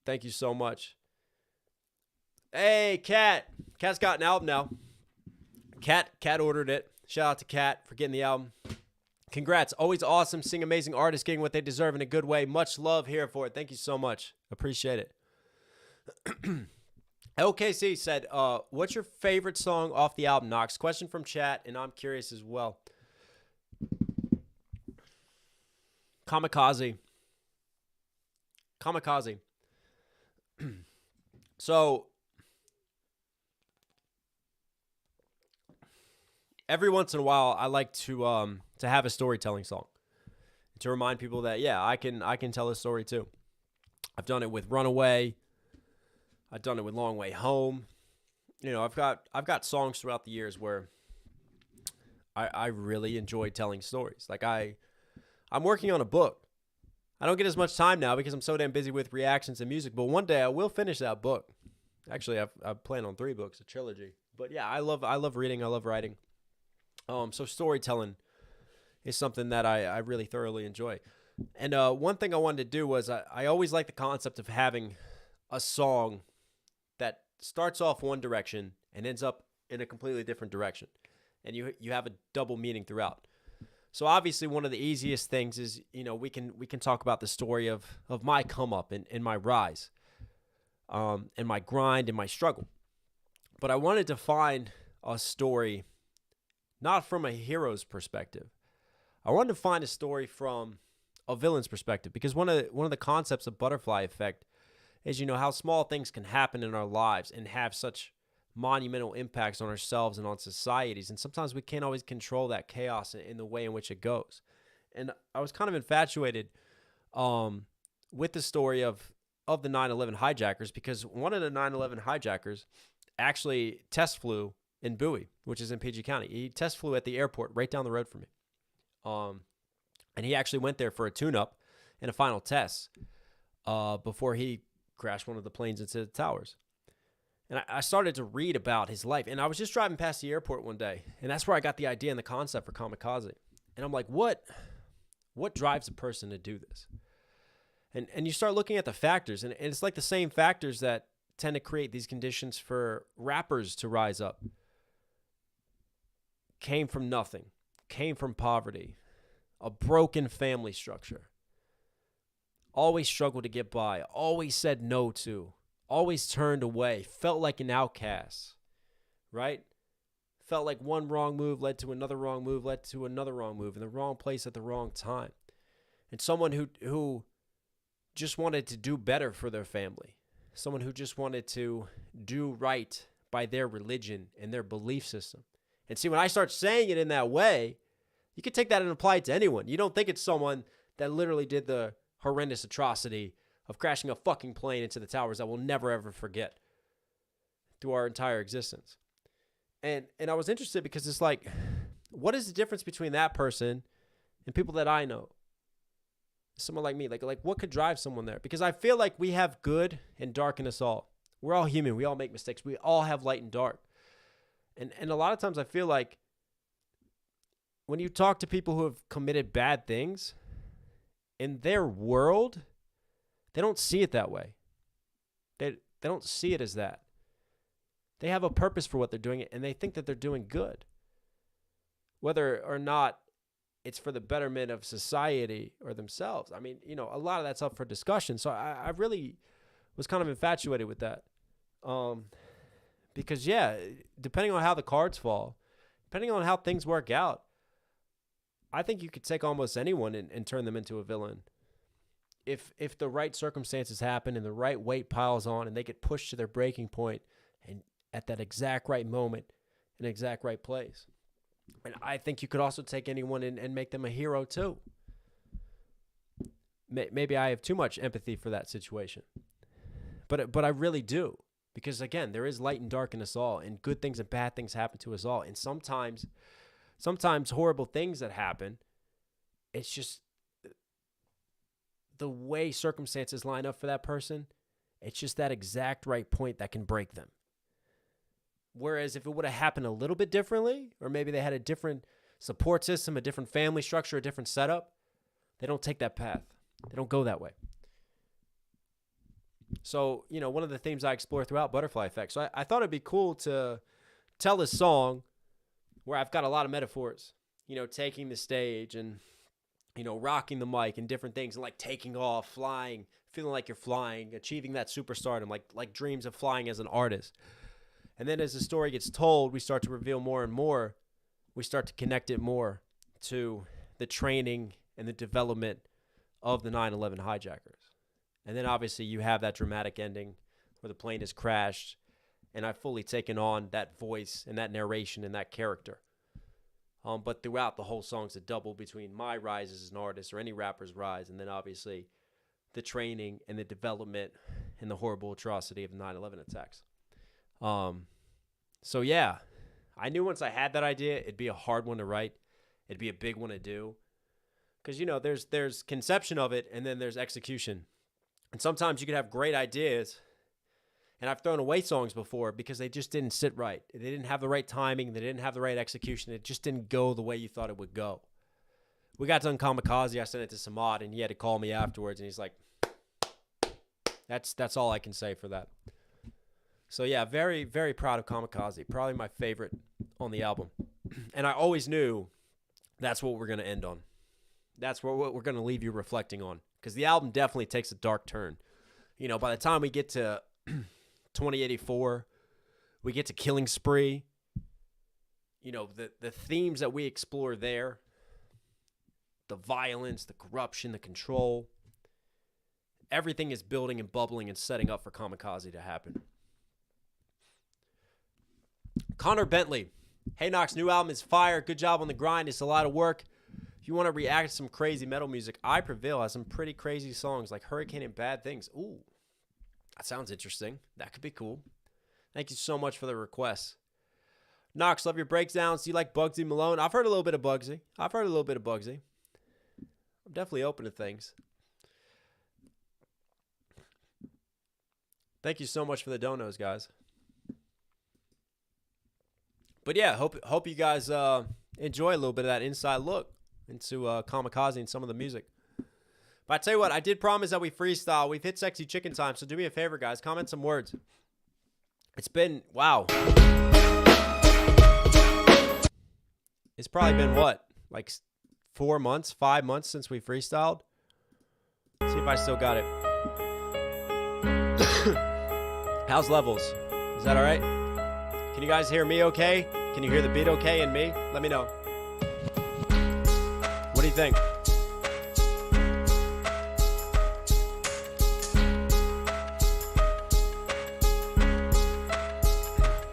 S1: Thank you so much. Hey, Kat. Kat's got an album now. Kat ordered it. Shout out to Kat for getting the album. Congrats. Always awesome seeing amazing artists getting what they deserve in a good way. Much love here for it. Thank you so much. Appreciate it. LKC said, what's your favorite song off the album, Knox? Question from chat, and I'm curious as well. Kamikaze. So every once in a while, I like to have a storytelling song to remind people that I can tell a story too. I've done it with Runaway. I've done it with Long Way Home. I've got songs throughout the years where I really enjoy telling stories. Like I'm working on a book. I don't get as much time now because I'm so damn busy with reactions and music, but one day I will finish that book. Actually, I plan on 3 books, a trilogy. But yeah, I love reading. I love writing. So storytelling is something that I really thoroughly enjoy. And one thing I wanted to do was I always like the concept of having a song that starts off one direction and ends up in a completely different direction. And you have a double meaning throughout. So obviously one of the easiest things is, we can talk about the story of my come up and my rise, and my grind and my struggle. But I wanted to find a story not from a hero's perspective. I wanted to find a story from a villain's perspective, because one of the concepts of butterfly effect is, how small things can happen in our lives and have such monumental impacts on ourselves and on societies. And sometimes we can't always control that chaos in the way in which it goes. And I was kind of infatuated with the story of the 9/11 hijackers, because one of the 9/11 hijackers actually test flew in Bowie, which is in PG County. He test flew at the airport right down the road from me. And he actually went there for a tune-up and a final test before he crashed one of the planes into the towers. And I started to read about his life. And I was just driving past the airport one day, and that's where I got the idea and the concept for Kamikaze. And I'm like, what drives a person to do this? And you start looking at the factors, and it's like the same factors that tend to create these conditions for rappers to rise up. Came from nothing, came from poverty, a broken family structure, always struggled to get by, always said no to, always turned away, felt like an outcast, right? Felt like one wrong move led to another wrong move, led to another wrong move, in the wrong place at the wrong time. And someone who just wanted to do better for their family, someone who just wanted to do right by their religion and their belief system. And see, when I start saying it in that way, you can take that and apply it to anyone. You don't think it's someone that literally did the horrendous atrocity of crashing a fucking plane into the towers that we'll never, ever forget through our entire existence. And I was interested because it's like, what is the difference between that person and people that I know? Someone like me, like what could drive someone there? Because I feel like we have good and dark in us all. We're all human. We all make mistakes. We all have light and dark. And a lot of times I feel like when you talk to people who have committed bad things, in their world, they don't see it that way. They don't see it as that. They have a purpose for what they're doing, and they think that they're doing good. Whether or not it's for the betterment of society or themselves. I mean, a lot of that's up for discussion. So I really was kind of infatuated with that. Because, yeah, depending on how the cards fall, depending on how things work out, I think you could take almost anyone and turn them into a villain. If the right circumstances happen and the right weight piles on and they get pushed to their breaking point and at that exact right moment in the exact right place. And I think you could also take anyone and make them a hero too. Maybe I have too much empathy for that situation. But I really do. Because, again, there is light and dark in us all, and good things and bad things happen to us all. And sometimes horrible things that happen, it's just the way circumstances line up for that person, it's just that exact right point that can break them. Whereas if it would have happened a little bit differently, or maybe they had a different support system, a different family structure, a different setup, they don't take that path. They don't go that way. So, one of the themes I explore throughout Butterfly Effect. So I thought it'd be cool to tell a song where I've got a lot of metaphors, taking the stage and, rocking the mic and different things, and like taking off, flying, feeling like you're flying, achieving that superstardom, like dreams of flying as an artist. And then as the story gets told, we start to reveal more and more. We start to connect it more to the training and the development of the 9/11 hijackers. And then obviously you have that dramatic ending where the plane has crashed, and I've fully taken on that voice and that narration and that character. But throughout the whole song's a double between my rise as an artist, or any rapper's rise, and then obviously the training and the development and the horrible atrocity of the 9/11 attacks. So yeah, I knew once I had that idea, it'd be a hard one to write. It'd be a big one to do. Because, there's conception of it, and then there's execution. And sometimes you can have great ideas, And I've thrown away songs before because they just didn't sit right. They didn't have the right timing. They didn't have the right execution. It just didn't go the way you thought it would go. We got done Kamikaze. I sent it to Samad, and he had to call me afterwards, and he's like, that's all I can say for that. So, yeah, very, very proud of Kamikaze. Probably my favorite on the album. And I always knew that's what we're going to end on. That's what we're going to leave you reflecting on. Because the album definitely takes a dark turn. You know, by the time we get to 2084, we get to Killing Spree. You know, the themes that we explore there, the violence, the corruption, the control, everything is building and bubbling and setting up for Kamikaze to happen. Connor Bentley. Hey, Knox, new album is fire. Good job on the grind. It's a lot of work. If you want to react to some crazy metal music, I Prevail has some pretty crazy songs like Hurricane and Bad Things. Ooh, that sounds interesting. That could be cool. Thank you so much for the request. Knox, love your breakdowns. Do you like Bugsy Malone? I've heard a little bit of Bugsy. I'm definitely open to things. Thank you so much for the donos, guys. But yeah, hope you guys enjoy a little bit of that inside look into Kamikaze and some of the music. But I tell you what, I did promise that we freestyle. We've hit sexy chicken time, so do me a favor, guys. Comment some words. It's been, wow. It's probably been what? Like 4 months, 5 months since we freestyled? Let's see if I still got it. How's levels? Is that all right? Can you guys hear me okay? Can you hear the beat okay and me? Let me know. What do you think?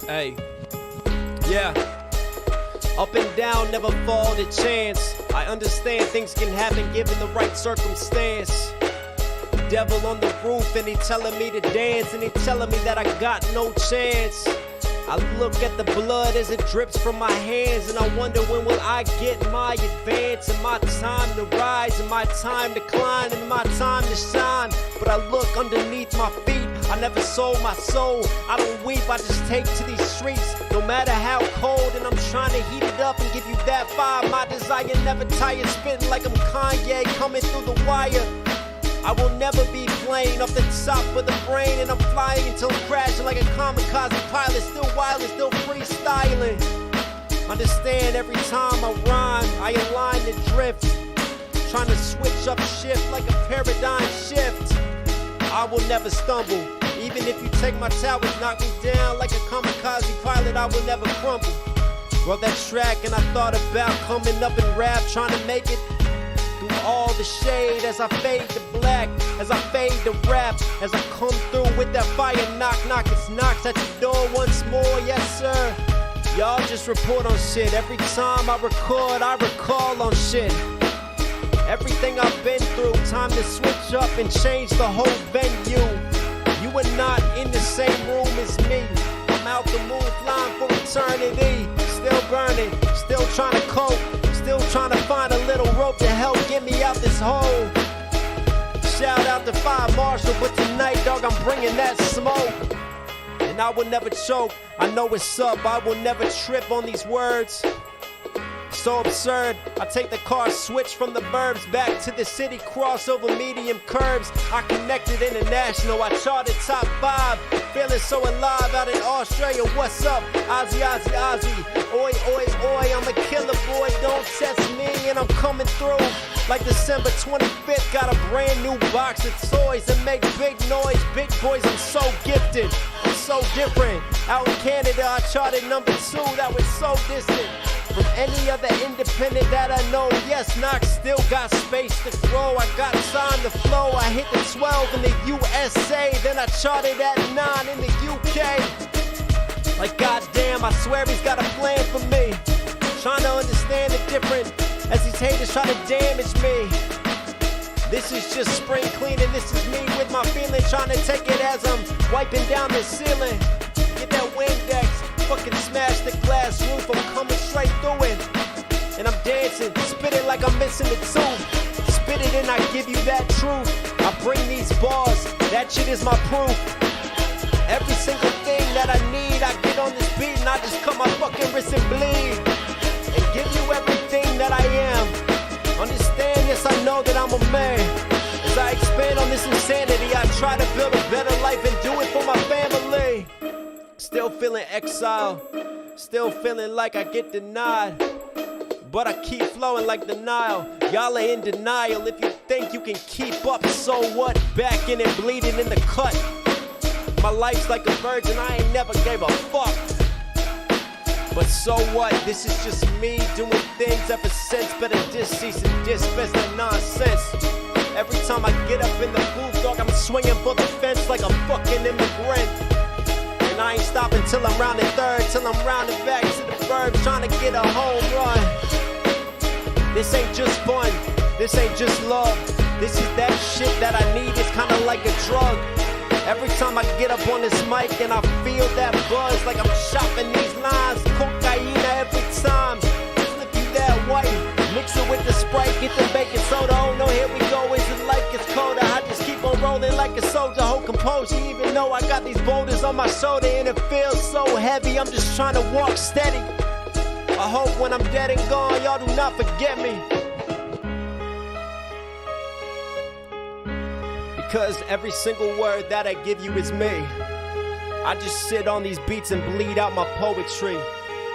S1: Hey. Yeah. Up and down, never fall to chance. I understand things can happen given the right circumstance. Devil on the roof and he telling me to dance, and he telling me that I got no chance. I look at the blood as it drips from my hands, and I wonder when will I get my advance, and my time to rise, and my time to climb, and my time to shine. But I look underneath my feet, I never sold my soul. I don't weep, I just take to these streets, no matter how cold, and I'm trying to heat it up and give you that fire. My desire never tire, spitting like I'm Kanye, coming through the wire. I will never be plain off the top of the brain, and I'm flying until I'm crashing like a kamikaze pilot, still wildin', still freestyling. Understand every time I rhyme, I align the drift, trying to switch up shift like a paradigm shift. I will never stumble, even if you take my towers, knock me down like a kamikaze pilot, I will never crumble. Wrote that track and I thought about coming up in rap, trying to make it through all the shade as I fade to black, as I fade to rap, as I come through with that fire. Knock, knock, it's Knox at your door once more, yes sir. Y'all just report on shit. Every time I record, I recall on shit. Everything I've been through, time to switch up and change the whole venue. You are not in the same room as me. I'm out the moon flying for eternity. Still burning, still trying to cope, still trying to find a little rope to help get me out this hole. Shout out to Fire Marshall, but tonight, dog, I'm bringing that smoke. And I will never choke, I know it's up, I will never trip on these words. So absurd, I take the car, switch from the burbs back to the city, cross over medium curbs. I connected international, I charted top 5. Feeling so alive out in Australia, what's up? Ozzy, Ozzy, Ozzy. Oi, oi, oi, I'm a killer boy, don't test me. And I'm coming through like December 25th. Got a brand new box of toys that make big noise. Big boys, I'm so gifted, I'm so different. Out in Canada, I charted number 2, that was so distant from any other independent that I know. Yes, Knox still got space to grow. I got time to flow. I hit the 12 in the USA, then I charted at 9 in the UK. Like goddamn, I swear he's got a plan for me. Trying to understand the difference as these haters try to damage me. This is just spring cleaning. This is me with my feeling, trying to take it as I'm wiping down the ceiling. Get that Windex, fucking smash the glass roof. I'm coming straight through it, and I'm dancing, spit it like I'm missing the tooth. Spit it and I give you that truth. I bring these bars, that shit is my proof. Every single thing that I need, I get on this beat and I just cut my fucking wrist and bleed. And give you everything that I am. Understand, yes, I know that I'm a man. As I expand on this insanity, I try to build a better life and do it for my family. Still feeling exile, still feeling like I get denied. But I keep flowing like the Nile. Y'all are in denial. If you think you can keep up, so what? Back in and bleeding in the cut. My life's like a virgin, I ain't never gave a fuck. But so what? This is just me doing things ever since. Better cease and dismiss that nonsense. Every time I get up in the booth, dog, I'm swinging for the fence like a fucking immigrant. And I ain't stopping till I'm rounding third, till I'm rounding back to the burbs, trying to get a home run. This ain't just fun, this ain't just love. This is that shit that I need, it's kinda like a drug. Every time I get up on this mic and I feel that buzz, like I'm shopping these lines, cocaine every time. Flip you that white, mix it with the Sprite, get the baking soda. Oh no, here we go, is it like it's colder? I just keep on rolling like a soldier, hold composure. Even though I got these boulders on my shoulder and it feels so heavy, I'm just trying to walk steady. I hope when I'm dead and gone, y'all do not forget me. Because every single word that I give you is me. I just sit on these beats and bleed out my poetry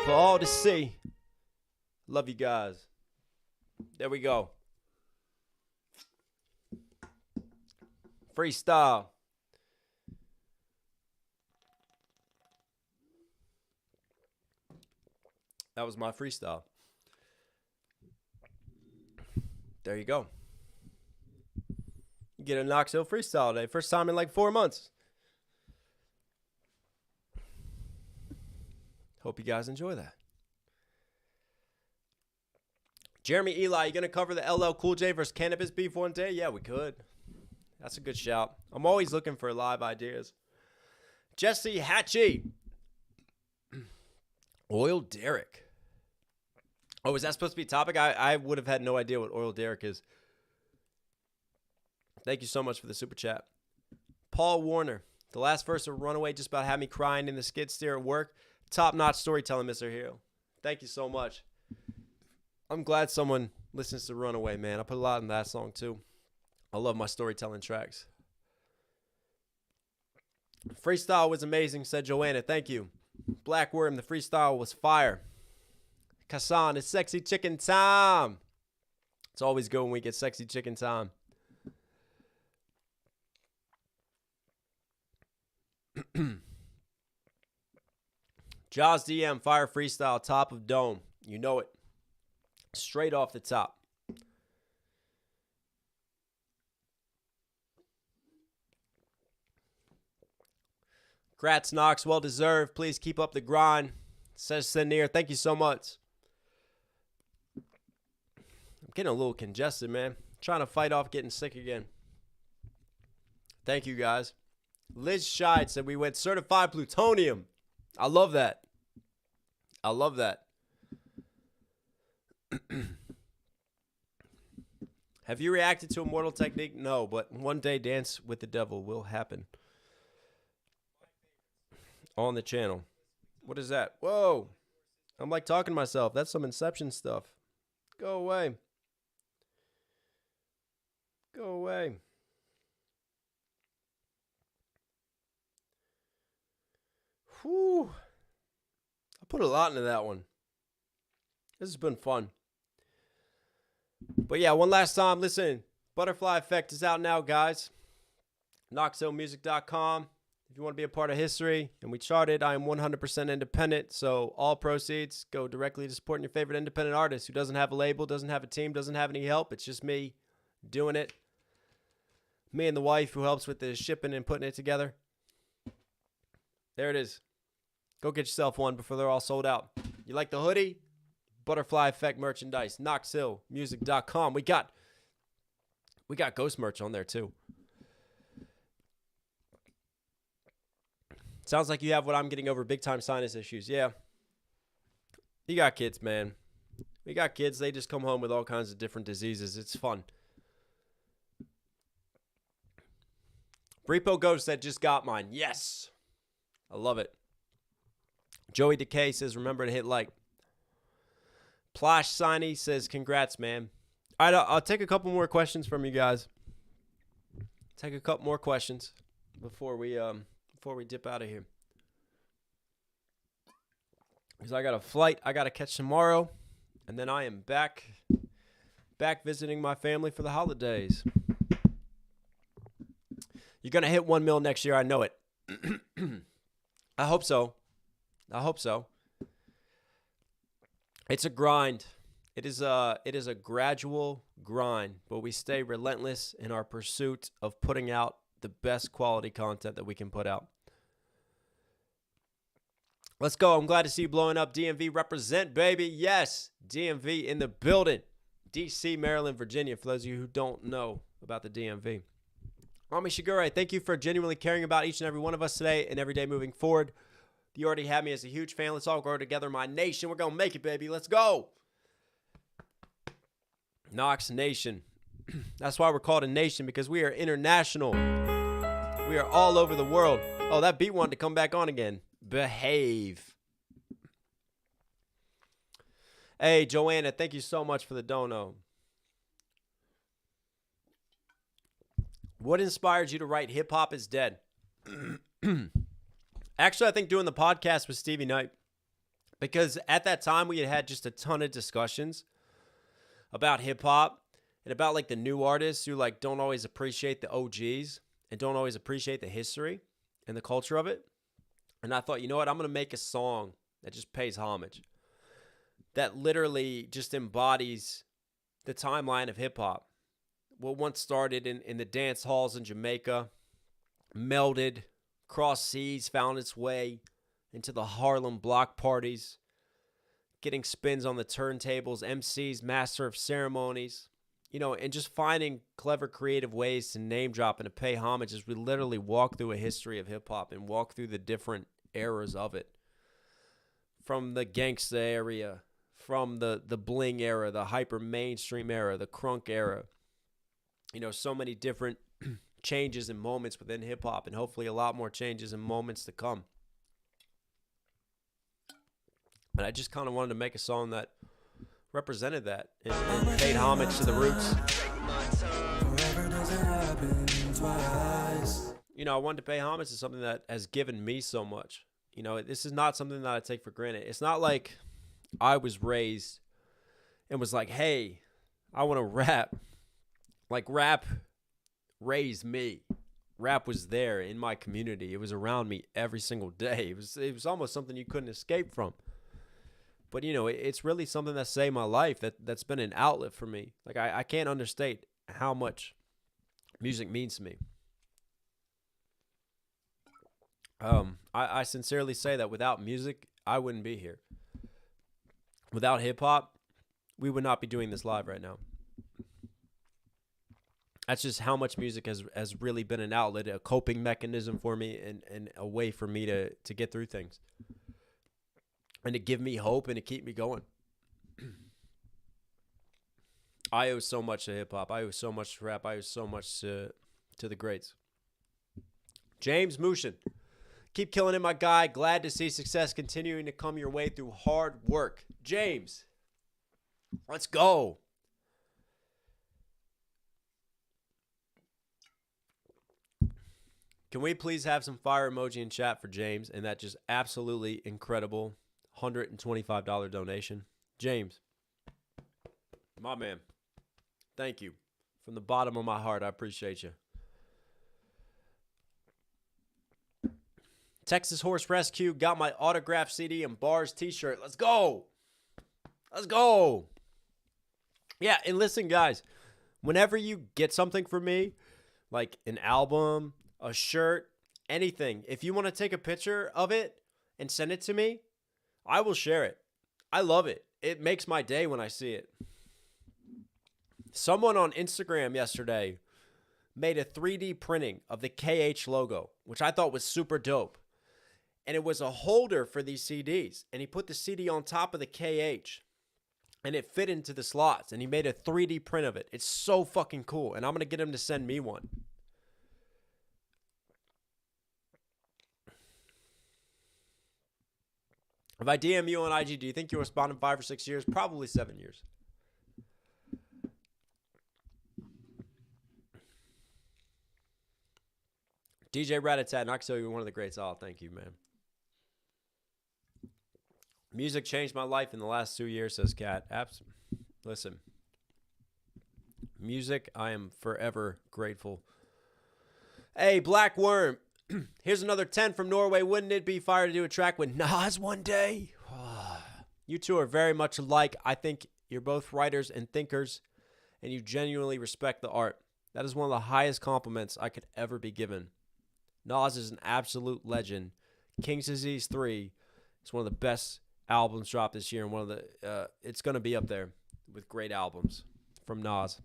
S1: for all to see. Love you guys. There we go. Freestyle. That was my freestyle. There you go. You get a Knox Hill freestyle today. First time in like 4 months. Hope you guys enjoy that. Jeremy Eli, you going to cover the LL Cool J versus Cannabis beef one day? Yeah, we could. That's a good shout. I'm always looking for live ideas. Jesse Hatchie. Oil Derrick. Oh, is that supposed to be a topic? I would have had no idea what Oil Derrick is. Thank you so much for the super chat. Paul Warner. The last verse of Runaway just about had me crying in the skid steer at work. Top-notch storytelling, Mr. Hero. Thank you so much. I'm glad someone listens to Runaway, man. I put a lot in that song, too. I love my storytelling tracks. Freestyle was amazing, said Joanna. Thank you. Black Worm, the freestyle was fire. Kassan, it's sexy chicken time. It's always good when we get sexy chicken time. Jaws DM, fire freestyle, top of dome. You know it. Straight off the top. Grats, Knox. Well deserved. Please keep up the grind. Says Senir. Thank you so much. I'm getting a little congested, man. Trying to fight off getting sick again. Thank you, guys. Liz Scheid said we went certified plutonium. I love that. I love that. Have you reacted to Immortal Technique? No, but one day Dance with the Devil will happen. On the channel. What is that? Whoa. I'm like talking to myself. That's some Inception stuff. Go away. Go away. Whew. I put a lot into that one. This has been fun. But yeah, one last time, listen. Butterfly Effect is out now, guys. knoxhilldmv.com. If you want to be a part of history, and we charted, I am 100% independent, so all proceeds go directly to supporting your favorite independent artist who doesn't have a label, doesn't have a team, doesn't have any help. It's just me doing it. Me and the wife who helps with the shipping and putting it together. There it is. Go get yourself one before they're all sold out. You like the hoodie? Butterfly Effect merchandise. knoxhilldmv.com. We got ghost merch on there too. Sounds like you have what I'm getting over, big time sinus issues. Yeah. You got kids, man. We got kids. They just come home with all kinds of different diseases. It's fun. Repo Ghost said just got mine. Yes. I love it. Joey Decay says, remember to hit like. Plosh Siney says, congrats, man. All right, I'll take a couple more questions from you guys. Take a couple more questions before we dip out of here. Because I got a flight I got to catch tomorrow, and then I am back visiting my family for the holidays. You're going to hit 1 mil next year, I know it. I hope so. It's a grind. It is a gradual grind, but we stay relentless in our pursuit of putting out the best quality content that we can put out. Let's go. I'm glad to see you blowing up. DMV represent, baby. Yes, DMV in the building. DC, Maryland, Virginia, for those of you who don't know about the DMV. Rami Shigure, thank you for genuinely caring about each and every one of us today and every day moving forward. You already have me as a huge fan. Let's all grow together, my nation. We're going to make it, baby. Let's go. Knox Nation. That's why we're called a nation, because we are international. We are all over the world. Oh, that beat wanted to come back on again. Behave. Hey, Joanna, thank you so much for the dono. What inspired you to write Hip Hop is Dead? Actually, I think doing the podcast with Stevie Knight, because at that time we had just a ton of discussions about hip hop and about like the new artists who like don't always appreciate the OGs and don't always appreciate the history and the culture of it. And I thought, you know what? I'm going to make a song that just pays homage, that literally just embodies the timeline of hip hop. What once started in the dance halls in Jamaica, melded, crossed seas, found its way into the Harlem block parties, getting spins on the turntables, MCs, master of ceremonies, and just finding clever, creative ways to name drop and to pay homage as we literally walk through a history of hip-hop and walk through the different eras of it. From the gangsta area, from the bling era, the hyper mainstream era, the crunk era. So many different changes and moments within hip-hop, and hopefully a lot more changes and moments to come. And I just kind of wanted to make a song that represented that and paid homage to the roots. I wanted to pay homage to something that has given me so much. This is not something that I take for granted. It's not like I was raised and was like, hey, I want to rap. Like, rap raised me. Rap was there in my community. It was around me every single day. It was almost something you couldn't escape from. But, it's really something that saved my life, that's been an outlet for me. Like, I can't understate how much music means to me. I sincerely say that without music, I wouldn't be here. Without hip-hop, we would not be doing this live right now. That's just how much music has really been an outlet, a coping mechanism for me, and a way for me to get through things. And to give me hope and to keep me going. I owe so much to hip-hop. I owe so much to rap. I owe so much to the greats. James Mushin. Keep killing it, my guy. Glad to see success continuing to come your way through hard work. James, let's go. Can we please have some fire emoji in chat for James and that just absolutely incredible $125 donation? James, my man, thank you. From the bottom of my heart, I appreciate you. Texas Horse Rescue got my autographed CD and Bars t-shirt. Let's go. Let's go. Yeah, and listen, guys, whenever you get something from me, like an album, a shirt, anything, if you want to take a picture of it and send it to me, I will share it. I love it. It makes my day when I see it. Someone on Instagram yesterday made a 3D printing of the KH logo, which I thought was super dope. And it was a holder for these CDs. And he put the CD on top of the KH. And it fit into the slots. And he made a 3D print of it. It's so fucking cool. And I'm going to get him to send me one. If I DM you on IG, do you think you'll respond in 5 or 6 years? Probably 7 years. DJ Ratatat, Knox Hill, you're one of the greats. Oh, thank you, man. Music changed my life in the last 2 years, says Kat. Listen, music, I am forever grateful. Hey, Black Worm, here's another 10 from Norway. Wouldn't it be fire to do a track with Nas one day? You two are very much alike. I think you're both writers and thinkers, and you genuinely respect the art. That is one of the highest compliments I could ever be given. Nas is an absolute legend. King's Disease 3 is one of the best albums dropped this year, and one of the it's going to be up there with great albums from Nas.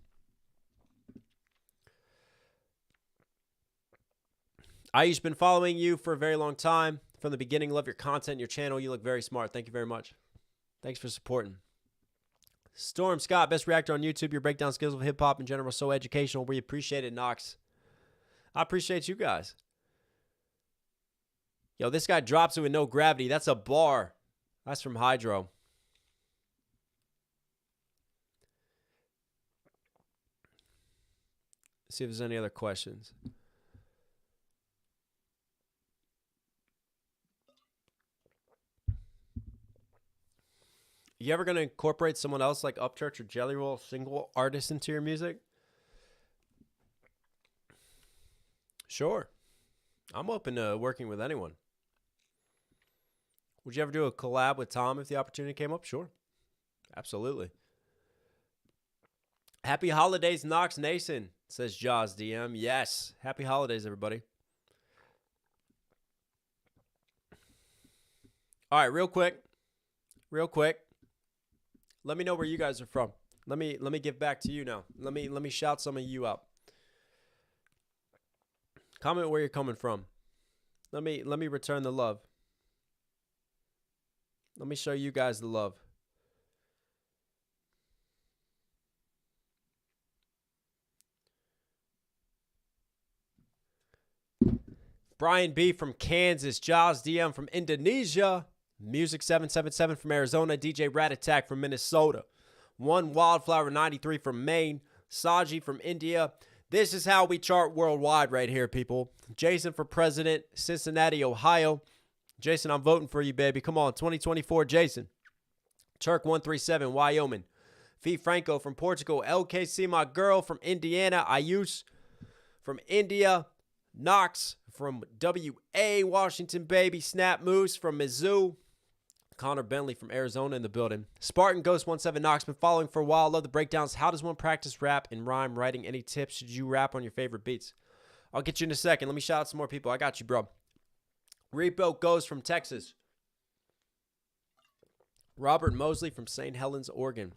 S1: Aish, been following you for a very long time. From the beginning, love your content, your channel. You look very smart. Thank you very much. Thanks for supporting. Storm Scott, best reactor on YouTube. Your breakdown skills of hip-hop in general so educational. We appreciate it, Knox. I appreciate you guys. Yo, this guy drops it with no gravity. That's a bar. That's from Hydro. Let's see if there's any other questions. You ever going to incorporate someone else like Upchurch or Jelly Roll, single artist, into your music? Sure. I'm open to working with anyone. Would you ever do a collab with Tom if the opportunity came up? Sure. Absolutely. Happy holidays, Knox Nason, says Jaws DM. Yes. Happy holidays, everybody. All right, real quick. Let me know where you guys are from. Let me give back to you now. Let me shout some of you out. Comment where you're coming from. Let me return the love. Let me show you guys the love. Brian B from Kansas, Jaws DM from Indonesia, Music 777 from Arizona, DJ Rat Attack from Minnesota, One Wildflower 93 from Maine, Saji from India. This is how we chart worldwide right here, people. Jason for President, Cincinnati, Ohio. Jason, I'm voting for you, baby. Come on, 2024, Jason. Turk 137, Wyoming. Fee Franco from Portugal. LKC, my girl from Indiana. Ayush from India. Knox from WA, Washington, baby. Snap Moose from Mizzou. Connor Bentley from Arizona in the building. Spartan Ghost 17 Knox, been following for a while. Love the breakdowns. How does one practice rap and rhyme writing? Any tips? Should you rap on your favorite beats? I'll get you in a second. Let me shout out some more people. I got you, bro. Repo Goes from Texas. Robert Mosley from St. Helens, Oregon.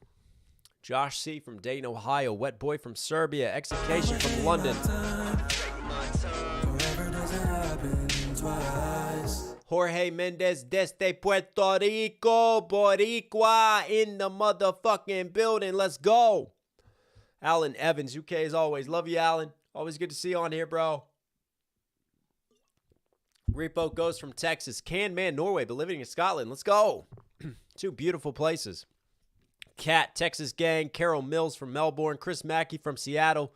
S1: Josh C. from Dayton, Ohio. Wet Boy from Serbia. Execution from London. Jorge Mendez desde Puerto Rico. Boricua in the motherfucking building. Let's go. Alan Evans, UK as always. Love you, Alan. Always good to see you on here, bro. Repo Goes from Texas. Can Man, Norway, but living in Scotland. Let's go. Two beautiful places. Cat, Texas Gang. Carol Mills from Melbourne. Chris Mackey from Seattle.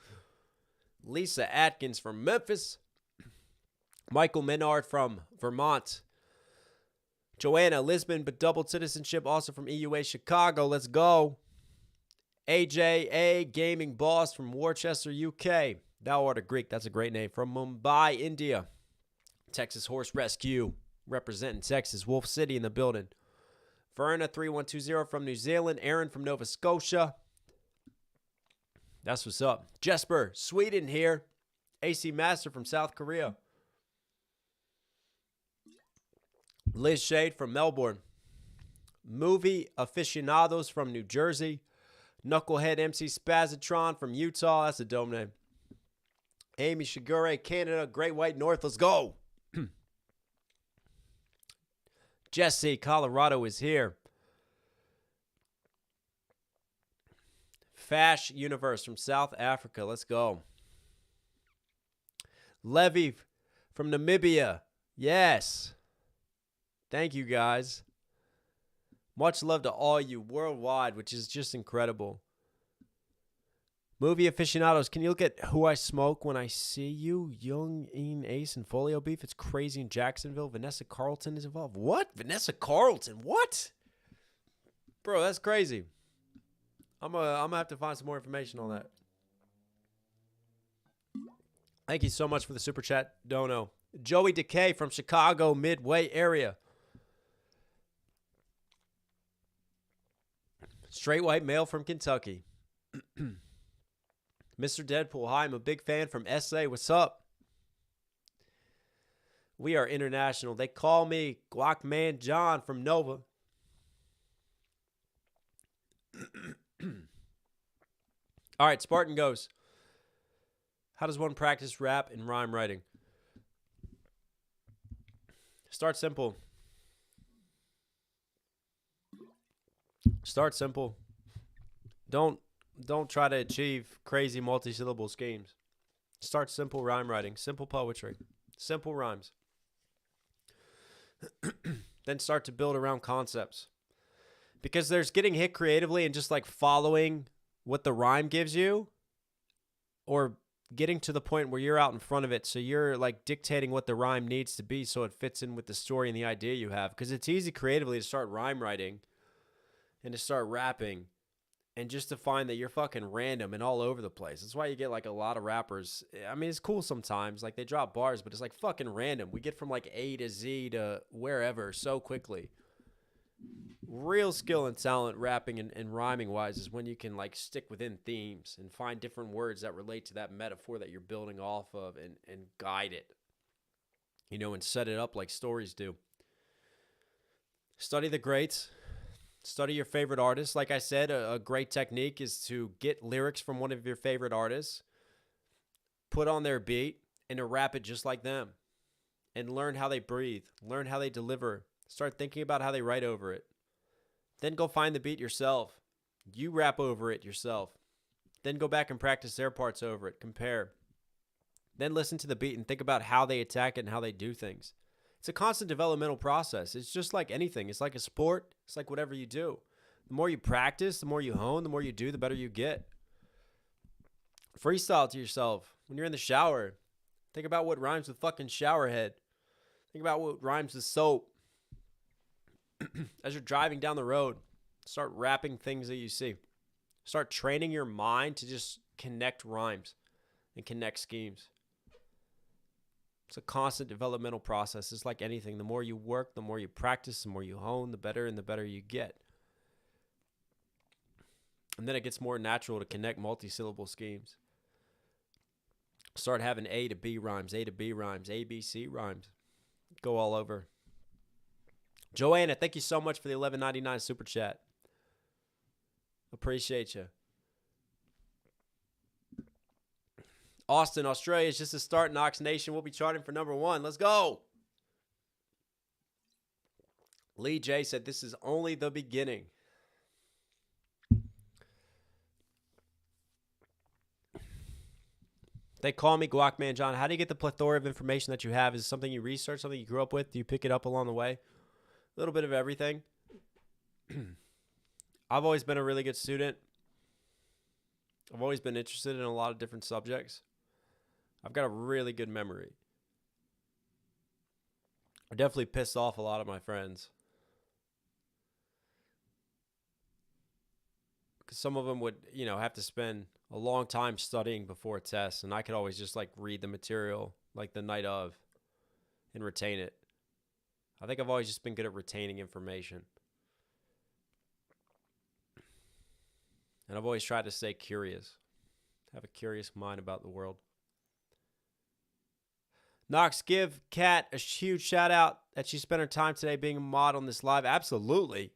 S1: Lisa Atkins from Memphis. Michael Menard from Vermont. Joanna, Lisbon, but double citizenship, also from EUA Chicago. Let's go. AJA Gaming Boss from Worcester, UK. Thou art a Greek. That's a great name. From Mumbai, India. Texas Horse Rescue, representing Texas. Wolf City in the building. Verna 3120 from New Zealand. Aaron from Nova Scotia. That's what's up. Jesper, Sweden here. AC Master from South Korea. Liz Shade from Melbourne. Movie Aficionados from New Jersey. Knucklehead MC Spazatron from Utah. That's a dope name. Amy Shigure, Canada. Great White North. Let's go. Jesse, Colorado is here. Fash Universe from South Africa. Let's go. Levy from Namibia. Yes. Thank you, guys. Much love to all you worldwide, which is just incredible. Movie aficionados, can you look at Who I Smoke When I See You? Young Ian Ace and Folio Beef. It's crazy in Jacksonville. Vanessa Carlton is involved. What? Vanessa Carlton? What? Bro, that's crazy. I'm gonna have to find some more information on that. Thank you so much for the super chat, Dono. Joey Decay from Chicago, Midway area. Straight white male from Kentucky. Mr. Deadpool, hi, I'm a big fan from SA. What's up? We are international. They call me Guacman John from Nova. All right, Spartan goes. How does one practice rap and rhyme writing? Start simple. Start simple. Don't try to achieve crazy multi-syllable schemes. Start simple rhyme writing, simple poetry, simple rhymes. Then start to build around concepts. Because there's getting hit creatively and just like following what the rhyme gives you, or getting to the point where you're out in front of it, so you're like dictating what the rhyme needs to be so it fits in with the story and the idea you have. Because it's easy creatively to start rhyme writing and to start rapping and just to find that you're fucking random and all over the place. That's why you get like a lot of rappers. I mean, it's cool sometimes, like they drop bars, but it's like fucking random. We get from like A to Z to wherever so quickly. Real skill and talent rapping and rhyming wise is when you can like stick within themes and find different words that relate to that metaphor that you're building off of and guide it, you know, and set it up like stories do. Study the greats. Study your favorite artists. Like I said, a great technique is to get lyrics from one of your favorite artists, put on their beat, and to rap it just like them. And learn how they breathe. Learn how they deliver. Start thinking about how they write over it. Then go find the beat yourself. You rap over it yourself. Then go back and practice their parts over it. Compare. Then listen to the beat and think about how they attack it and how they do things. It's a constant developmental process. It's just like anything. It's like a sport. It's like whatever you do. The more you practice, the more you hone, the more you do, the better you get. Freestyle to yourself. When you're in the shower, think about what rhymes with fucking shower head. Think about what rhymes with soap. As you're driving down the road, start rapping things that you see. Start training your mind to just connect rhymes and connect schemes. It's a constant developmental process. It's like anything. The more you work, the more you practice, the more you hone, the better and the better you get. And then it gets more natural to connect multi-syllable schemes. Start having A to B rhymes, A to B rhymes, A, B, C rhymes. Go all over. Joanna, thank you so much for the $11.99 super chat. Appreciate you. Austin, Australia is just a start. Knox Nation will be charting for #1. Let's go. Lee J said this is only the beginning. They call me Guacman John. How do you get the plethora of information that you have? Is it something you research, something you grew up with? Do you pick it up along the way? A little bit of everything. I've always been a really good student. I've always been interested in a lot of different subjects. I've got a really good memory. I definitely pissed off a lot of my friends. Because some of them would, you know, have to spend a long time studying before tests, and I could always just like read the material like the night of and retain it. I think I've always just been good at retaining information. And I've always tried to stay curious. Have a curious mind about the world. Knox, give Kat a huge shout out that she spent her time today being a mod on this live. Absolutely.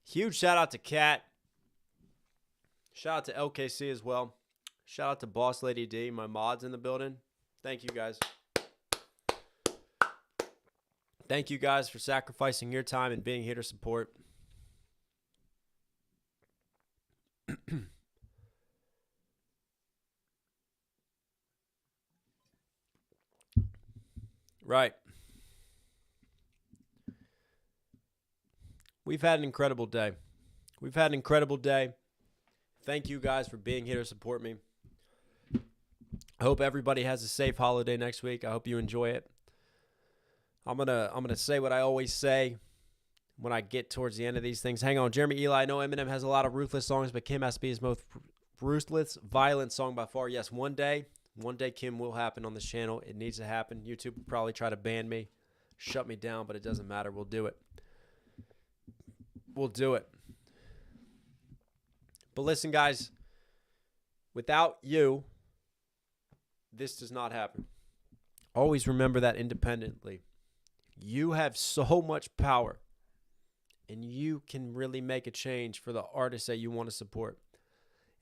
S1: Huge shout out to Kat. Shout out to LKC as well. Shout out to Boss Lady D, my mods in the building. Thank you guys. Thank you guys for sacrificing your time and being here to support. Right. we've had an incredible day. We've had an incredible day. Thank you guys for being here to support me. I hope everybody has a safe holiday next week. I hope you enjoy it. I'm gonna say what I always say when I get towards the end of these things. Hang on, Jeremy Eli. I know Eminem has a lot of ruthless songs, but Kim has to be his most ruthless, violent song by far. Yes, one day Kim will happen on this channel. It needs to happen. YouTube will probably try to ban me, shut me down, but it doesn't matter. We'll do it. We'll do it. But listen, guys, without you, this does not happen. Always remember that independently. You have so much power, and you can really make a change for the artists that you want to support.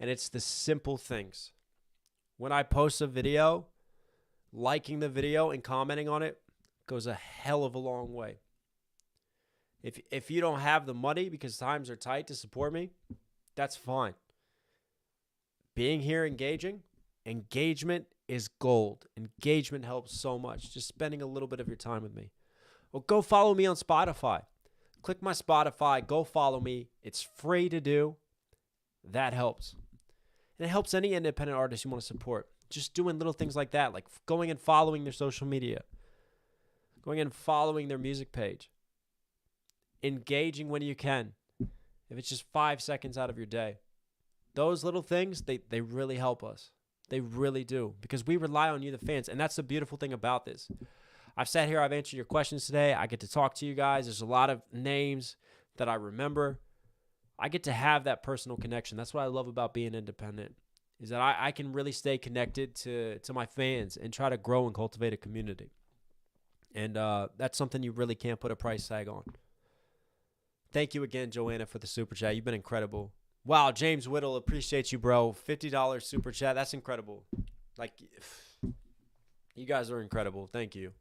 S1: And it's the simple things. When I post a video, liking the video and commenting on it goes a hell of a long way. If you don't have the money because times are tight to support me, that's fine. Being here engagement is gold. Engagement helps so much. Just spending a little bit of your time with me. Well, go follow me on Spotify. Click my Spotify. Go follow me. It's free to do. That helps. And it helps any independent artist you want to support. Just doing little things like that, like going and following their social media. Going and following their music page. Engaging when you can. If it's just 5 seconds out of your day. Those little things, they really help us. They really do. Because we rely on you, the fans. And that's the beautiful thing about this. I've sat here, I've answered your questions today. I get to talk to you guys. There's a lot of names that I remember. I get to have that personal connection. That's what I love about being independent, is that I can really stay connected to my fans and try to grow and cultivate a community. And that's something you really can't put a price tag on. Thank you again, Joanna, for the super chat. You've been incredible. Wow, James Whittle, appreciate you, bro. $50 super chat. That's incredible. Like, you guys are incredible. Thank you.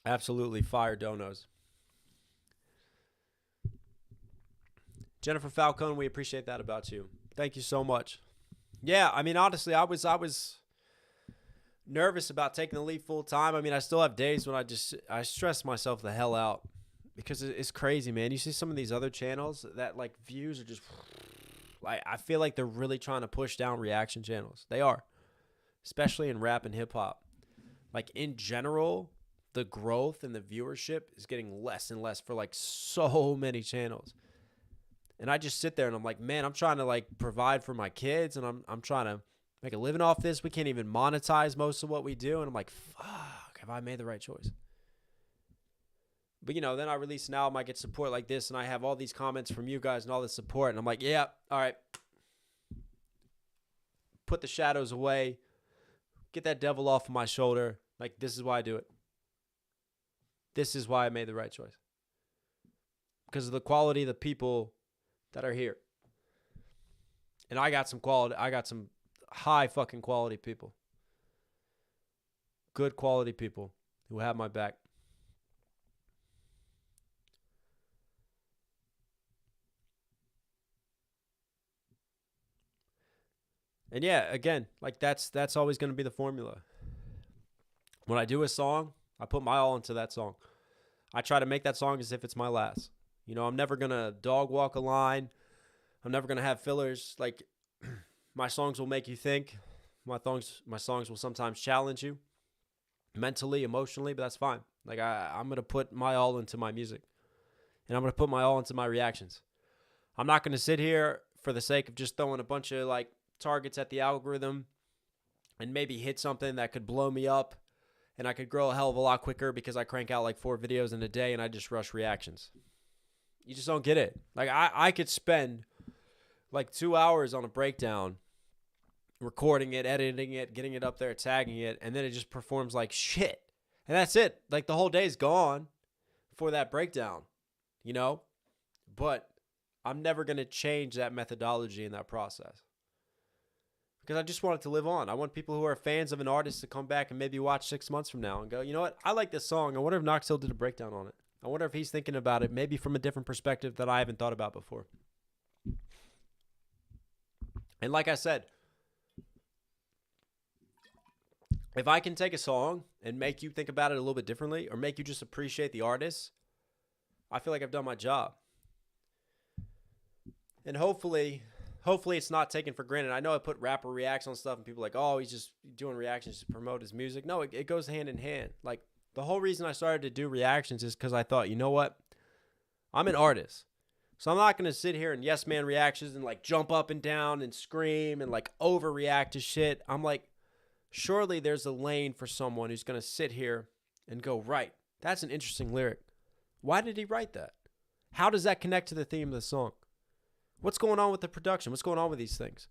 S1: Absolutely fire donos. Jennifer Falcone, we appreciate that about you. Thank you so much. Yeah, I mean, honestly, I was nervous about taking the leap full time. I mean, I still have days when I stress myself the hell out because it's crazy, man. You see some of these other channels that like views are just like, I feel like they're really trying to push down reaction channels. They are, especially in rap and hip hop. Like in general, the growth and the viewership is getting less and less for like so many channels. And I just sit there and I'm like, man, I'm trying to like provide for my kids and I'm trying to make a living off this. We can't even monetize most of what we do. And I'm like, fuck, have I made the right choice? But, you know, then I release an album, I get support like this, and I have all these comments from you guys and all this support. And I'm like, yeah, all right. Put the shadows away. Get that devil off of my shoulder. Like, this is why I do it. This is why I made the right choice. Because of the quality of the people that are here. And I got some quality. I got some high fucking quality people. Good quality people who have my back. And yeah, again, like that's always going to be the formula. When I do a song, I put my all into that song. I try to make that song as if it's my last. You know, I'm never going to dog walk a line. I'm never going to have fillers. Like, my songs will make you think. My songs will sometimes challenge you mentally, emotionally, but that's fine. Like, I'm going to put my all into my music. And I'm going to put my all into my reactions. I'm not going to sit here for the sake of just throwing a bunch of, like, targets at the algorithm and maybe hit something that could blow me up and I could grow a hell of a lot quicker because I crank out like 4 videos in a day and I just rush reactions. You just don't get it. Like, I could spend like 2 hours on a breakdown, recording it, editing it, getting it up there, tagging it, and then it just performs like shit. And that's it. Like, the whole day's gone for that breakdown, you know? But I'm never going to change that methodology in that process. Because I just want it to live on. I want people who are fans of an artist to come back and maybe watch 6 months from now and go, you know what? I like this song. I wonder if Knox Hill did a breakdown on it. I wonder if he's thinking about it maybe from a different perspective that I haven't thought about before. And like I said, if I can take a song and make you think about it a little bit differently or make you just appreciate the artist, I feel like I've done my job. And hopefully it's not taken for granted. I know I put rapper reacts on stuff and people are like, oh, he's just doing reactions to promote his music. No, it goes hand in hand. Like, the whole reason I started to do reactions is because I thought, you know what? I'm an artist. So I'm not going to sit here and yes man reactions and like jump up and down and scream and like overreact to shit. I'm like, surely there's a lane for someone who's going to sit here and go, right, that's an interesting lyric. Why did he write that? How does that connect to the theme of the song? What's going on with the production? What's going on with these things?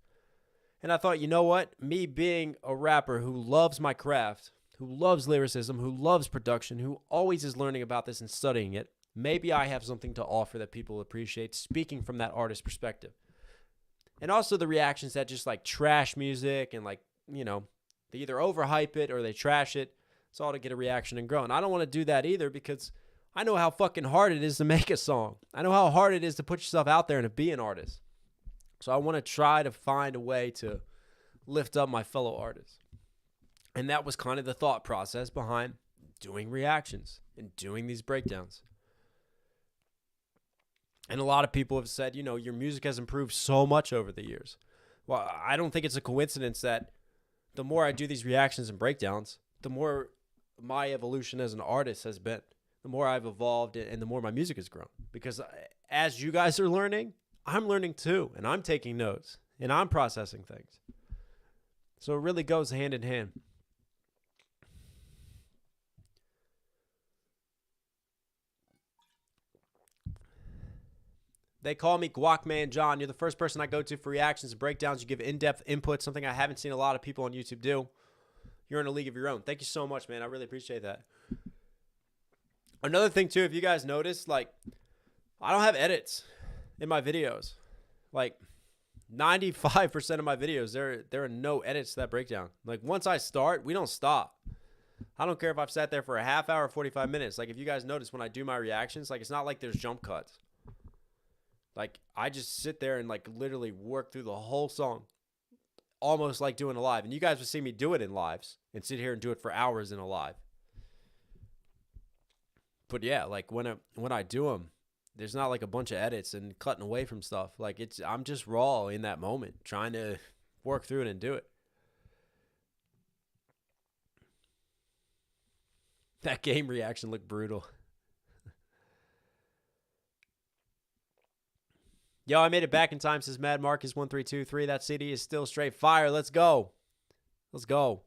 S1: And I thought, you know what? Me being a rapper who loves my craft, who loves lyricism, who loves production, who always is learning about this and studying it, maybe I have something to offer that people appreciate, speaking from that artist perspective. And also the reactions that just like trash music and like, you know, they either overhype it or they trash it. It's all to get a reaction and grow. And I don't want to do that either because I know how fucking hard it is to make a song. I know how hard it is to put yourself out there and to be an artist. So I want to try to find a way to lift up my fellow artists. And that was kind of the thought process behind doing reactions and doing these breakdowns. And a lot of people have said, you know, your music has improved so much over the years. Well, I don't think it's a coincidence that the more I do these reactions and breakdowns, the more my evolution as an artist has been, the more I've evolved and the more my music has grown. Because as you guys are learning, I'm learning too, and I'm taking notes, and I'm processing things. So it really goes hand in hand. They call me Guacman John. You're the first person I go to for reactions and breakdowns. You give in-depth input, something I haven't seen a lot of people on YouTube do. You're in a league of your own. Thank you so much, man. I really appreciate that. Another thing, too, if you guys notice, like, I don't have edits in my videos. Like, 95% of my videos, there are no edits to that breakdown. Like, once I start, we don't stop. I don't care if I've sat there for a half hour or 45 minutes. Like, if you guys notice when I do my reactions, like, it's not like there's jump cuts. Like, I just sit there and, like, literally work through the whole song, almost like doing a live. And you guys would see me do it in lives and sit here and do it for hours in a live. But, yeah, like, when I do them, there's not, like, a bunch of edits and cutting away from stuff. Like, I'm just raw in that moment, trying to work through it and do it. That game reaction looked brutal. Yo, I made it back in time, says Mad Marcus 1323. That CD is still straight fire. Let's go. Let's go.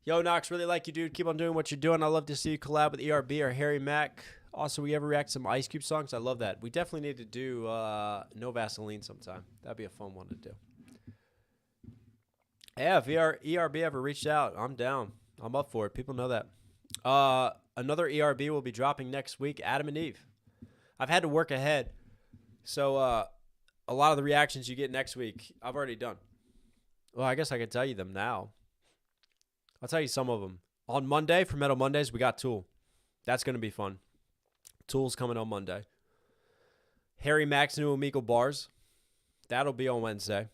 S1: Yo, Knox, really like you, dude. Keep on doing what you're doing. I love to see you collab with ERB or Harry Mack. Also, we ever react to some Ice Cube songs? I love that. We definitely need to do No Vaseline sometime. That'd be a fun one to do. Yeah, if ERB ever reached out, I'm down. I'm up for it. People know that. Another ERB will be dropping next week, Adam and Eve. I've had to work ahead. So a lot of the reactions you get next week, I've already done. Well, I guess I could tell you them now. I'll tell you some of them. On Monday, for Metal Mondays, we got Tool. That's going to be fun. Tool's coming on Monday. Harry Mack's new Amigo Bars. That'll be on Wednesday.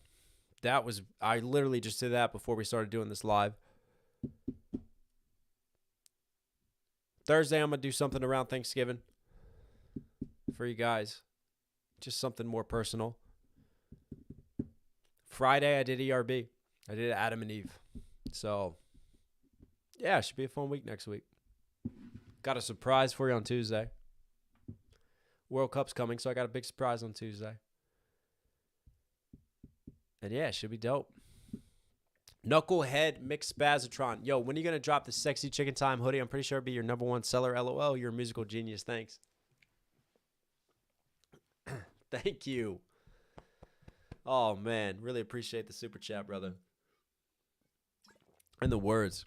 S1: I literally just did that before we started doing this live. Thursday, I'm going to do something around Thanksgiving for you guys. Just something more personal. Friday, I did ERB. I did Adam and Eve. So, yeah, it should be a fun week next week. Got a surprise for you on Tuesday. World Cup's coming, so I got a big surprise on Tuesday. And yeah, it should be dope. Knucklehead Mixed Spazatron. Yo, when are you going to drop the Sexy Chicken Time hoodie? I'm pretty sure it'll be your #1 seller. LOL, you're a musical genius. Thanks. Thank you. Oh, man. Really appreciate the super chat, brother. And the words.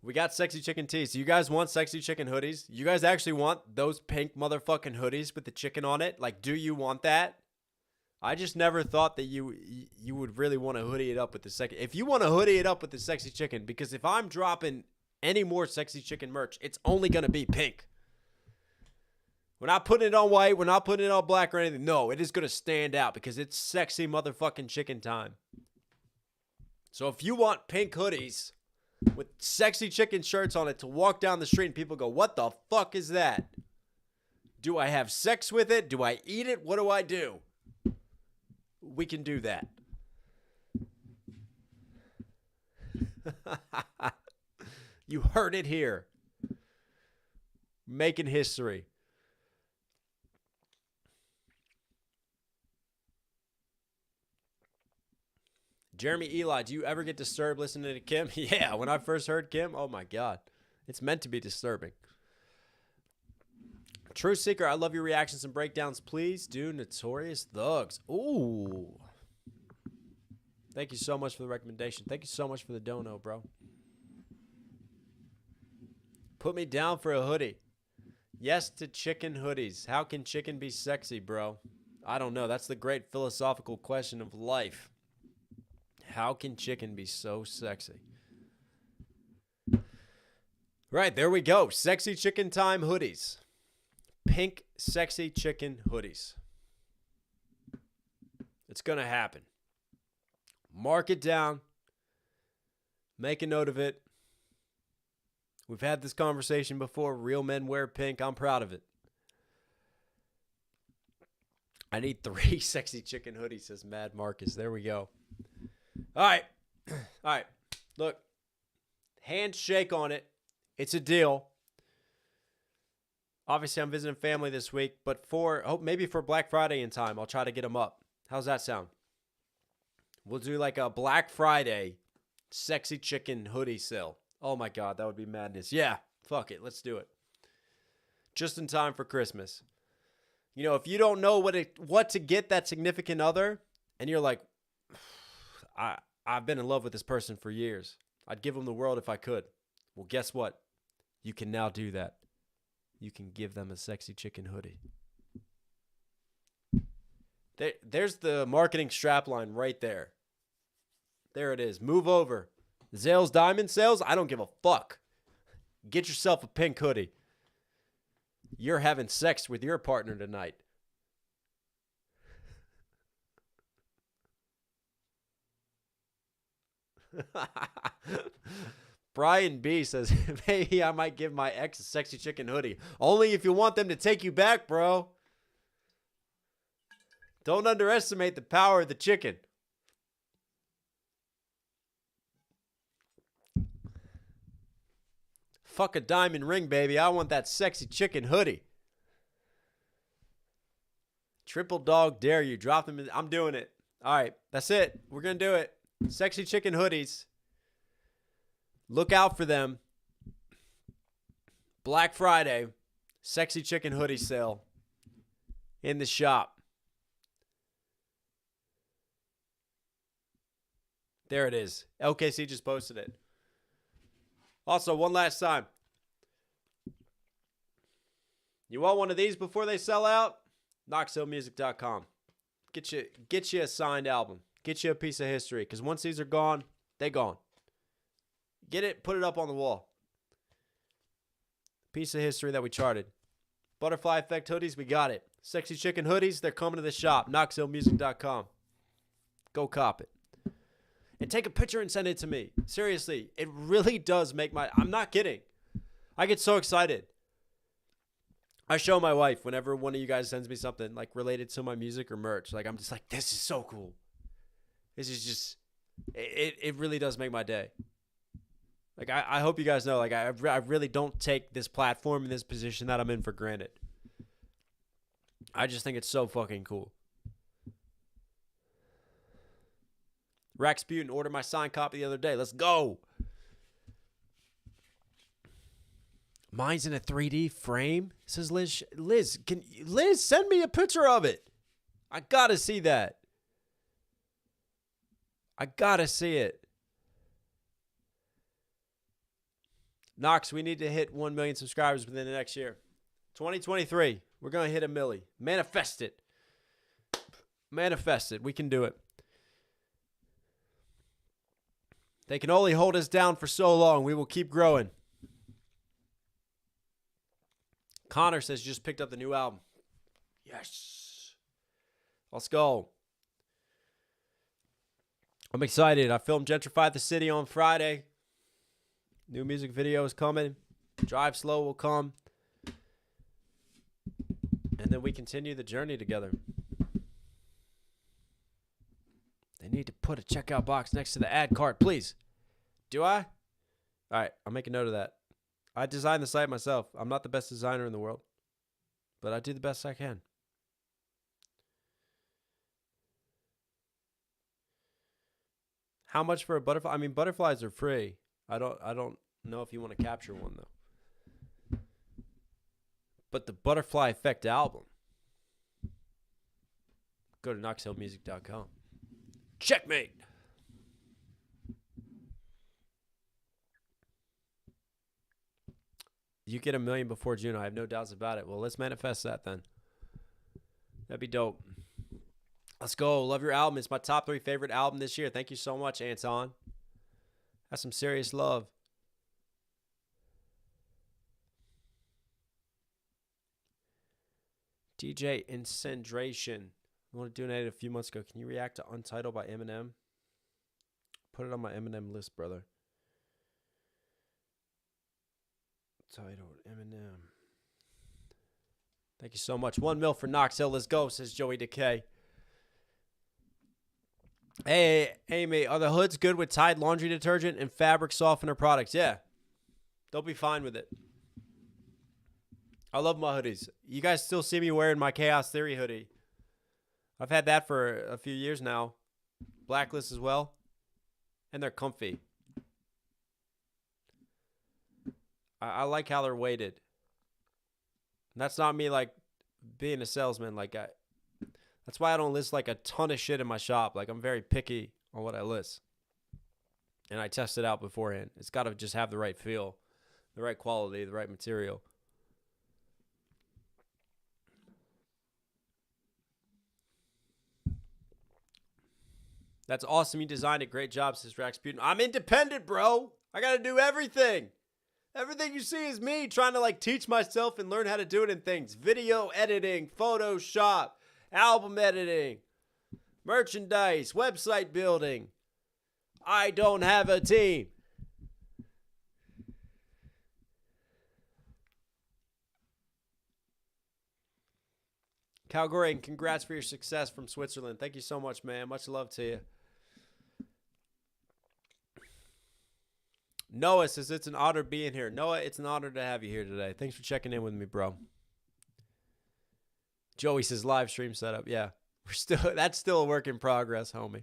S1: We got Sexy Chicken tees. So you guys want Sexy Chicken hoodies? You guys actually want those pink motherfucking hoodies with the chicken on it? Like, do you want that? I just never thought that you would really want to hoodie it up with the second. If you want to hoodie it up with the Sexy Chicken, because if I'm dropping any more Sexy Chicken merch, it's only going to be pink. We're not putting it on white. We're not putting it on black or anything. No, it is going to stand out because it's sexy motherfucking chicken time. So if you want pink hoodies with sexy chicken shirts on it to walk down the street and people go, what the fuck is that? Do I have sex with it? Do I eat it? What do I do? We can do that. You heard it here. Making history. Jeremy Eli, do you ever get disturbed listening to Kim? Yeah, when I first heard Kim, oh my God. It's meant to be disturbing. True Seeker, I love your reactions and breakdowns. Please do Notorious Thugs. Ooh. Thank you so much for the recommendation. Thank you so much for the dono, bro. Put me down for a hoodie. Yes to chicken hoodies. How can chicken be sexy, bro? I don't know. That's the great philosophical question of life. How can chicken be so sexy? Right, there we go. Sexy chicken time hoodies. Pink sexy chicken hoodies. It's going to happen. Mark it down. Make a note of it. We've had this conversation before. Real men wear pink. I'm proud of it. I need 3 sexy chicken hoodies, says Mad Marcus. There we go. All right. All right. Look. Handshake on it. It's a deal. Obviously, I'm visiting family this week, but maybe for Black Friday in time, I'll try to get them up. How's that sound? We'll do like a Black Friday sexy chicken hoodie sale. Oh my God, that would be madness. Yeah, fuck it. Let's do it. Just in time for Christmas. You know, if you don't know what to get that significant other, and you're like, I've been in love with this person for years. I'd give them the world if I could. Well, guess what? You can now do that. You can give them a sexy chicken hoodie. There's the marketing strapline right there. There it is. Move over. Zales Diamond Sales, I don't give a fuck. Get yourself a pink hoodie. You're having sex with your partner tonight. Brian B says, maybe I might give my ex a sexy chicken hoodie. Only if you want them to take you back, bro. Don't underestimate the power of the chicken. Fuck a diamond ring, baby. I want that sexy chicken hoodie. Triple dog dare you. Drop them in. I'm doing it. All right. That's it. We're going to do it. Sexy chicken hoodies. Look out for them. Black Friday. Sexy chicken hoodie sale. In the shop. There it is. LKC just posted it. Also, one last time. You want one of these before they sell out? knoxhilldmv.com. Get you a signed album. Get you a piece of history. Because once these are gone, they gone. Get it, put it up on the wall. Piece of history that we charted. Butterfly Effect hoodies, we got it. Sexy Chicken hoodies, they're coming to the shop. knoxhilldmv.com. Go cop it. And take a picture and send it to me. Seriously, it really does make I'm not kidding. I get so excited. I show my wife whenever one of you guys sends me something like related to my music or merch. Like, I'm just like, this is so cool. This is just, it really does make my day. Like, I hope you guys know, like, I really don't take this platform and this position that I'm in for granted. I just think it's so fucking cool. Rasputin ordered my signed copy the other day. Let's go. Mine's in a 3D frame, says Liz. Liz, send me a picture of it. I gotta see that. I gotta see it. Knox, we need to hit 1 million subscribers within the next year. 2023, we're gonna hit a milli. Manifest it. Manifest it. We can do it. They can only hold us down for so long. We will keep growing. Connor says just picked up the new album. Yes. Let's go. I'm excited. I filmed Gentrified the City on Friday. New music video is coming. Drive Slow will come. And then we continue the journey together. They need to put a checkout box next to the ad cart, please. Do I? All right, I'll make a note of that. I designed the site myself. I'm not the best designer in the world, but I do the best I can. How much for a butterfly? I mean, butterflies are free. I don't know if you want to capture one though. But the Butterfly Effect album. Go to knoxhilldmv.com. Checkmate. You get 1 million before June. I have no doubts about it. Well, let's manifest that then. That'd be dope. Let's go. Love your album. It's my top 3 favorite album this year. Thank you so much, Anton. That's some serious love. DJ Incendration. I want to donate it a few months ago. Can you react to Untitled by Eminem? Put it on my Eminem list, brother. Titled Eminem. Thank you so much. 1 mil for Knox Hill. Let's go, says Joey Decay. Hey, Amy, are the hoods good with Tide laundry detergent and fabric softener products? Yeah. They'll be fine with it. I love my hoodies. You guys still see me wearing my Chaos Theory hoodie. I've had that for a few years now. Blacklist as well. And they're comfy. I like how they're weighted. And that's not me like being a salesman. That's why I don't list like a ton of shit in my shop. Like I'm very picky on what I list. And I test it out beforehand. It's got to just have the right feel, the right quality, the right material. That's awesome. You designed it. Great job, says Rax Putin. I'm independent, bro. I got to do everything. Everything you see is me trying to like teach myself and learn how to do it in things. Video editing, Photoshop, album editing, merchandise, website building. I don't have a team. Calgary, congrats for your success from Switzerland. Thank you so much, man. Much love to you. Noah says it's an honor being here. Noah, it's an honor to have you here today. Thanks for checking in with me, bro. Joey says live stream setup. Yeah, that's still a work in progress, homie.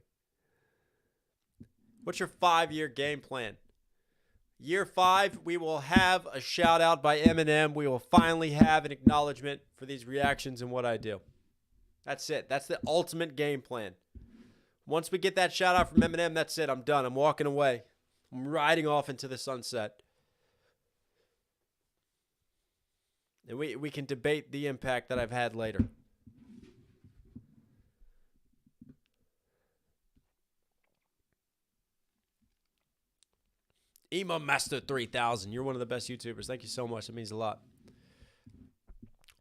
S1: What's your 5-year game plan? Year 5, we will have a shout out by Eminem. We will finally have an acknowledgement for these reactions and what I do. That's it. That's the ultimate game plan. Once we get that shout out from Eminem, that's it. I'm done. I'm walking away. I'm riding off into the sunset. And we can debate the impact that I've had later. Ema Master 3000. You're one of the best YouTubers. Thank you so much. That means a lot.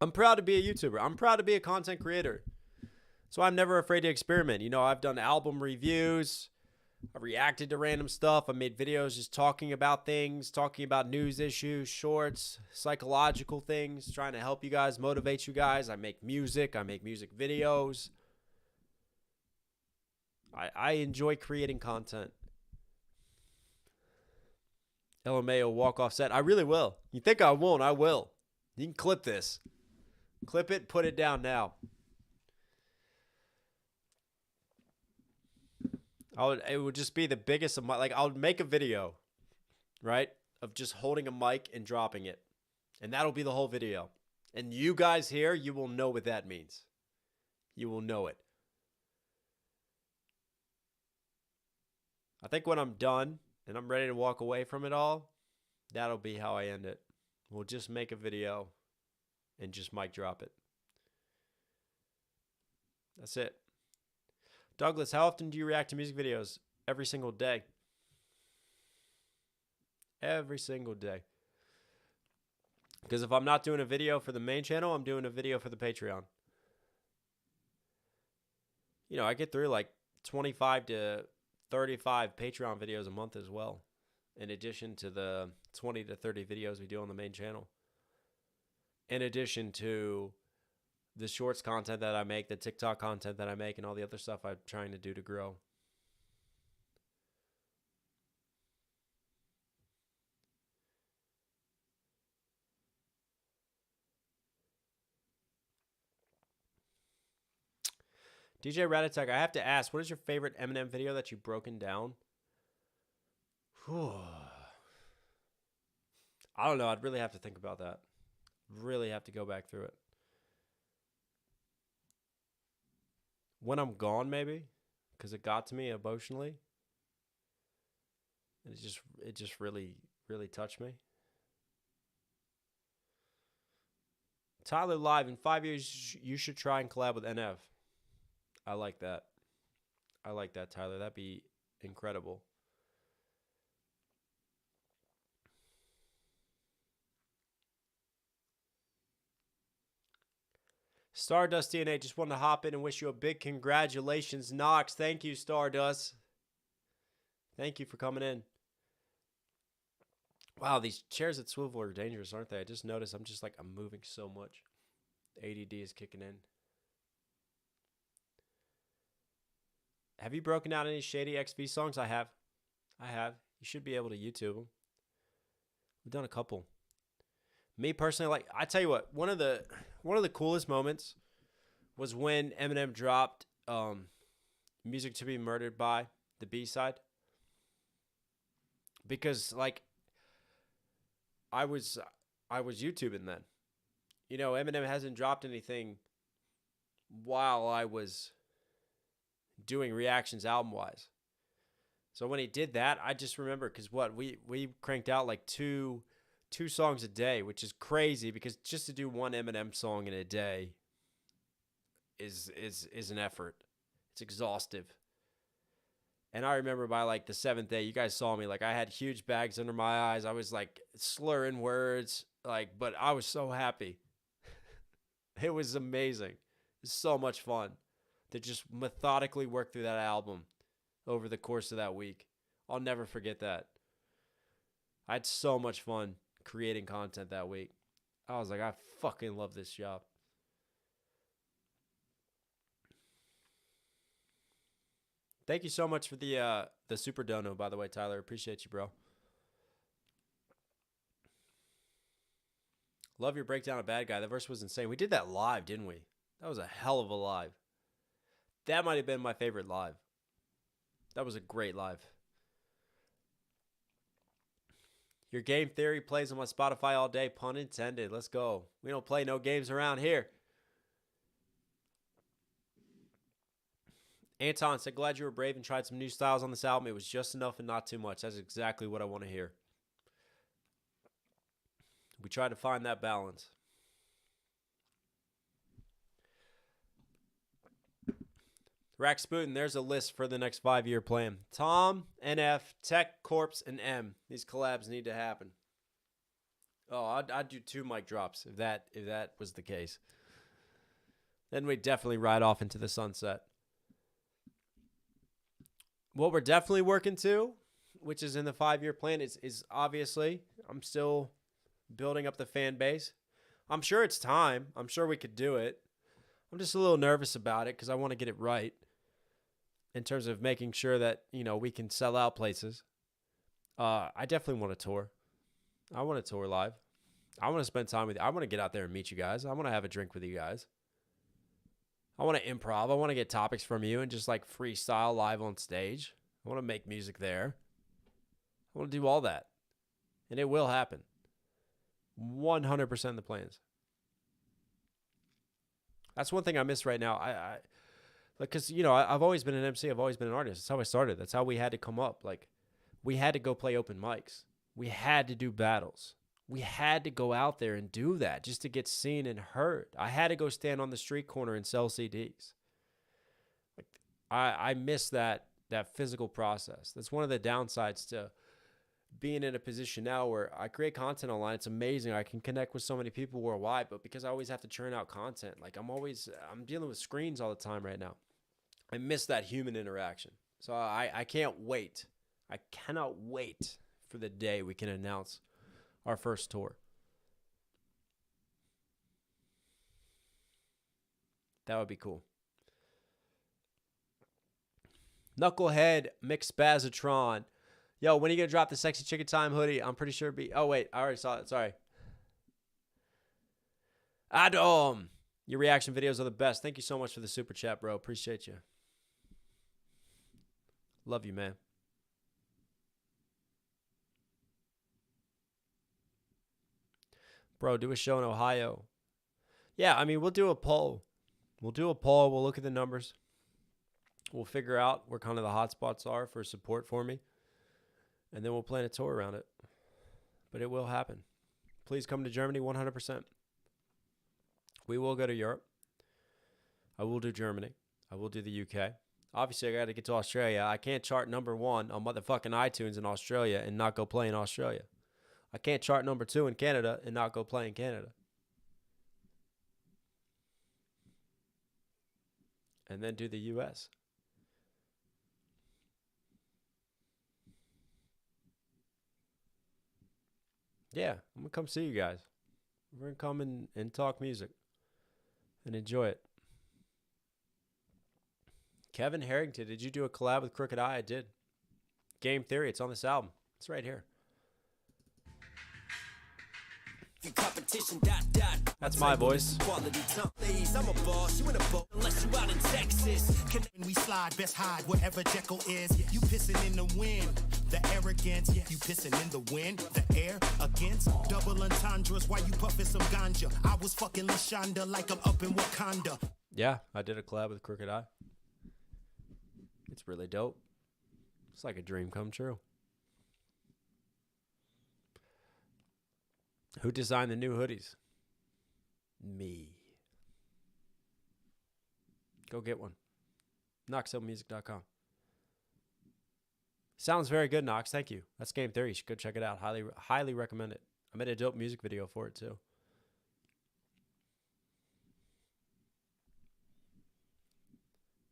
S1: I'm proud to be a YouTuber. I'm proud to be a content creator. So I'm never afraid to experiment. You know, I've done album reviews. I've reacted to random stuff. I made videos just talking about things, talking about news issues, shorts, psychological things, trying to help you guys, motivate you guys. I make music. I make music videos. I enjoy creating content. LMAO walk off set. I really will. You think I won't? I will. You can clip this. Clip it, put it down now. It would just be the biggest of my, like, I would make a video, right, of just holding a mic and dropping it. And that'll be the whole video. And you guys here, you will know what that means. You will know it. I think when I'm done and I'm ready to walk away from it all, that'll be how I end it. We'll just make a video and just mic drop it. That's it. Douglas, how often do you react to music videos? Every single day. Every single day. Because if I'm not doing a video for the main channel, I'm doing a video for the Patreon. You know, I get through like 25 to 35 Patreon videos a month as well, in addition to the 20 to 30 videos we do on the main channel. In addition to the shorts content that I make, the TikTok content that I make, and all the other stuff I'm trying to do to grow. DJ Ratatek, I have to ask, what is your favorite Eminem video that you've broken down? Whew. I don't know. I'd really have to think about that. Really have to go back through it. When I'm gone, maybe, because it got to me emotionally. And it just really, really touched me. Tyler Live, in 5 years, you should try and collab with NF. I like that. I like that, Tyler. That'd be incredible. Stardust DNA, just wanted to hop in and wish you a big congratulations, Knox. Thank you, Stardust. Thank you for coming in. Wow, these chairs at Swivel are dangerous, aren't they? I just noticed I'm moving so much. ADD is kicking in. Have you broken out any Shady XV songs? I have. You should be able to YouTube them. We've done a couple. Me personally, I tell you what, one of the coolest moments was when Eminem dropped Music to Be Murdered By, the B-side. Because I was YouTubing then. You know, Eminem hasn't dropped anything while I was doing reactions album-wise. So when he did that, I just remember, because we cranked out like two songs a day, which is crazy, because just to do one Eminem song in a day is an effort. It's exhaustive. And I remember by like the 7th day, you guys saw me, I had huge bags under my eyes. I was slurring words, but I was so happy. It was amazing. It's so much fun to just methodically work through that album over the course of that week. I'll never forget that. I had so much fun creating content that week. I was like, I fucking love this job. Thank you so much for the super dono, by the way, Tyler. Appreciate you, bro. Love your breakdown of Bad Guy. That verse was insane. We did that live, didn't we? That was a hell of a live. That might have been my favorite live. That was a great live. Your game theory plays on my Spotify all day. Pun intended. Let's go. We don't play no games around here. Anton said, glad you were brave and tried some new styles on this album. It was just enough and not too much. That's exactly what I want to hear. We try to find that balance. Rack Sputin, there's a list for the next 5-year plan. Tom, NF, Tech, Corpse, and M. These collabs need to happen. Oh, I'd do 2 mic drops if that was the case. Then we'd definitely ride off into the sunset. What we're definitely working to, which is in the 5-year plan, is obviously, I'm still building up the fan base. I'm sure it's time. I'm sure we could do it. I'm just a little nervous about it because I want to get it right in terms of making sure that, we can sell out places. I definitely want to tour. I want to tour live. I want to spend time with you. I want to get out there and meet you guys. I want to have a drink with you guys. I want to improv. I want to get topics from you and just freestyle live on stage. I want to make music there. I want to do all that. And it will happen. 100% of the plans. That's one thing I miss right now. Because, I've always been an MC. I've always been an artist. That's how I started. That's how we had to come up. We had to go play open mics. We had to do battles. We had to go out there and do that just to get seen and heard. I had to go stand on the street corner and sell CDs. I miss that physical process. That's one of the downsides to being in a position now where I create content online. It's amazing. I can connect with so many people worldwide, but because I always have to churn out content, like I'm dealing with screens all the time right now. I miss that human interaction. So I can't wait. I cannot wait for the day we can announce our first tour. That would be cool. Knucklehead McSpazatron. Yo, when are you going to drop the Sexy Chicken Time hoodie? I'm pretty sure it'd be... Oh, wait. I already saw it. Sorry. Adam. Your reaction videos are the best. Thank you so much for the super chat, bro. Appreciate you. Love you, man. Bro, do a show in Ohio. Yeah, I mean, we'll do a poll. We'll look at the numbers. We'll figure out where kind of the hot spots are for support for me. And then we'll plan a tour around it. But it will happen. Please come to Germany 100%. We will go to Europe. I will do Germany. I will do the UK. Obviously, I got to get to Australia. I can't chart number 1 on motherfucking iTunes in Australia and not go play in Australia. I can't chart number 2 in Canada and not go play in Canada. And then do the US. Yeah, I'm going to come see you guys. We're going to come and talk music and enjoy it. Kevin Harrington, did you do a collab with Crooked Eye? I did. Game Theory, it's on this album. It's right here. That's my voice. I'm a boss, you in a boat, unless you out in Texas.
S4: When we slide, best hide wherever Jekyll is. You pissing in the wind, the arrogance. You pissing in the wind, the air against double entendres. While you puffing some ganja, I was fucking Lashonda like I'm up in Wakanda.
S1: Yeah, I did a collab with Crooked Eye. It's really dope. It's like a dream come true. Who designed the new hoodies? Me. Go get one. knoxhilldmv.com. Sounds very good, Knox. Thank you. That's Game Theory. You should go check it out. Highly recommend it. I made a dope music video for it, too.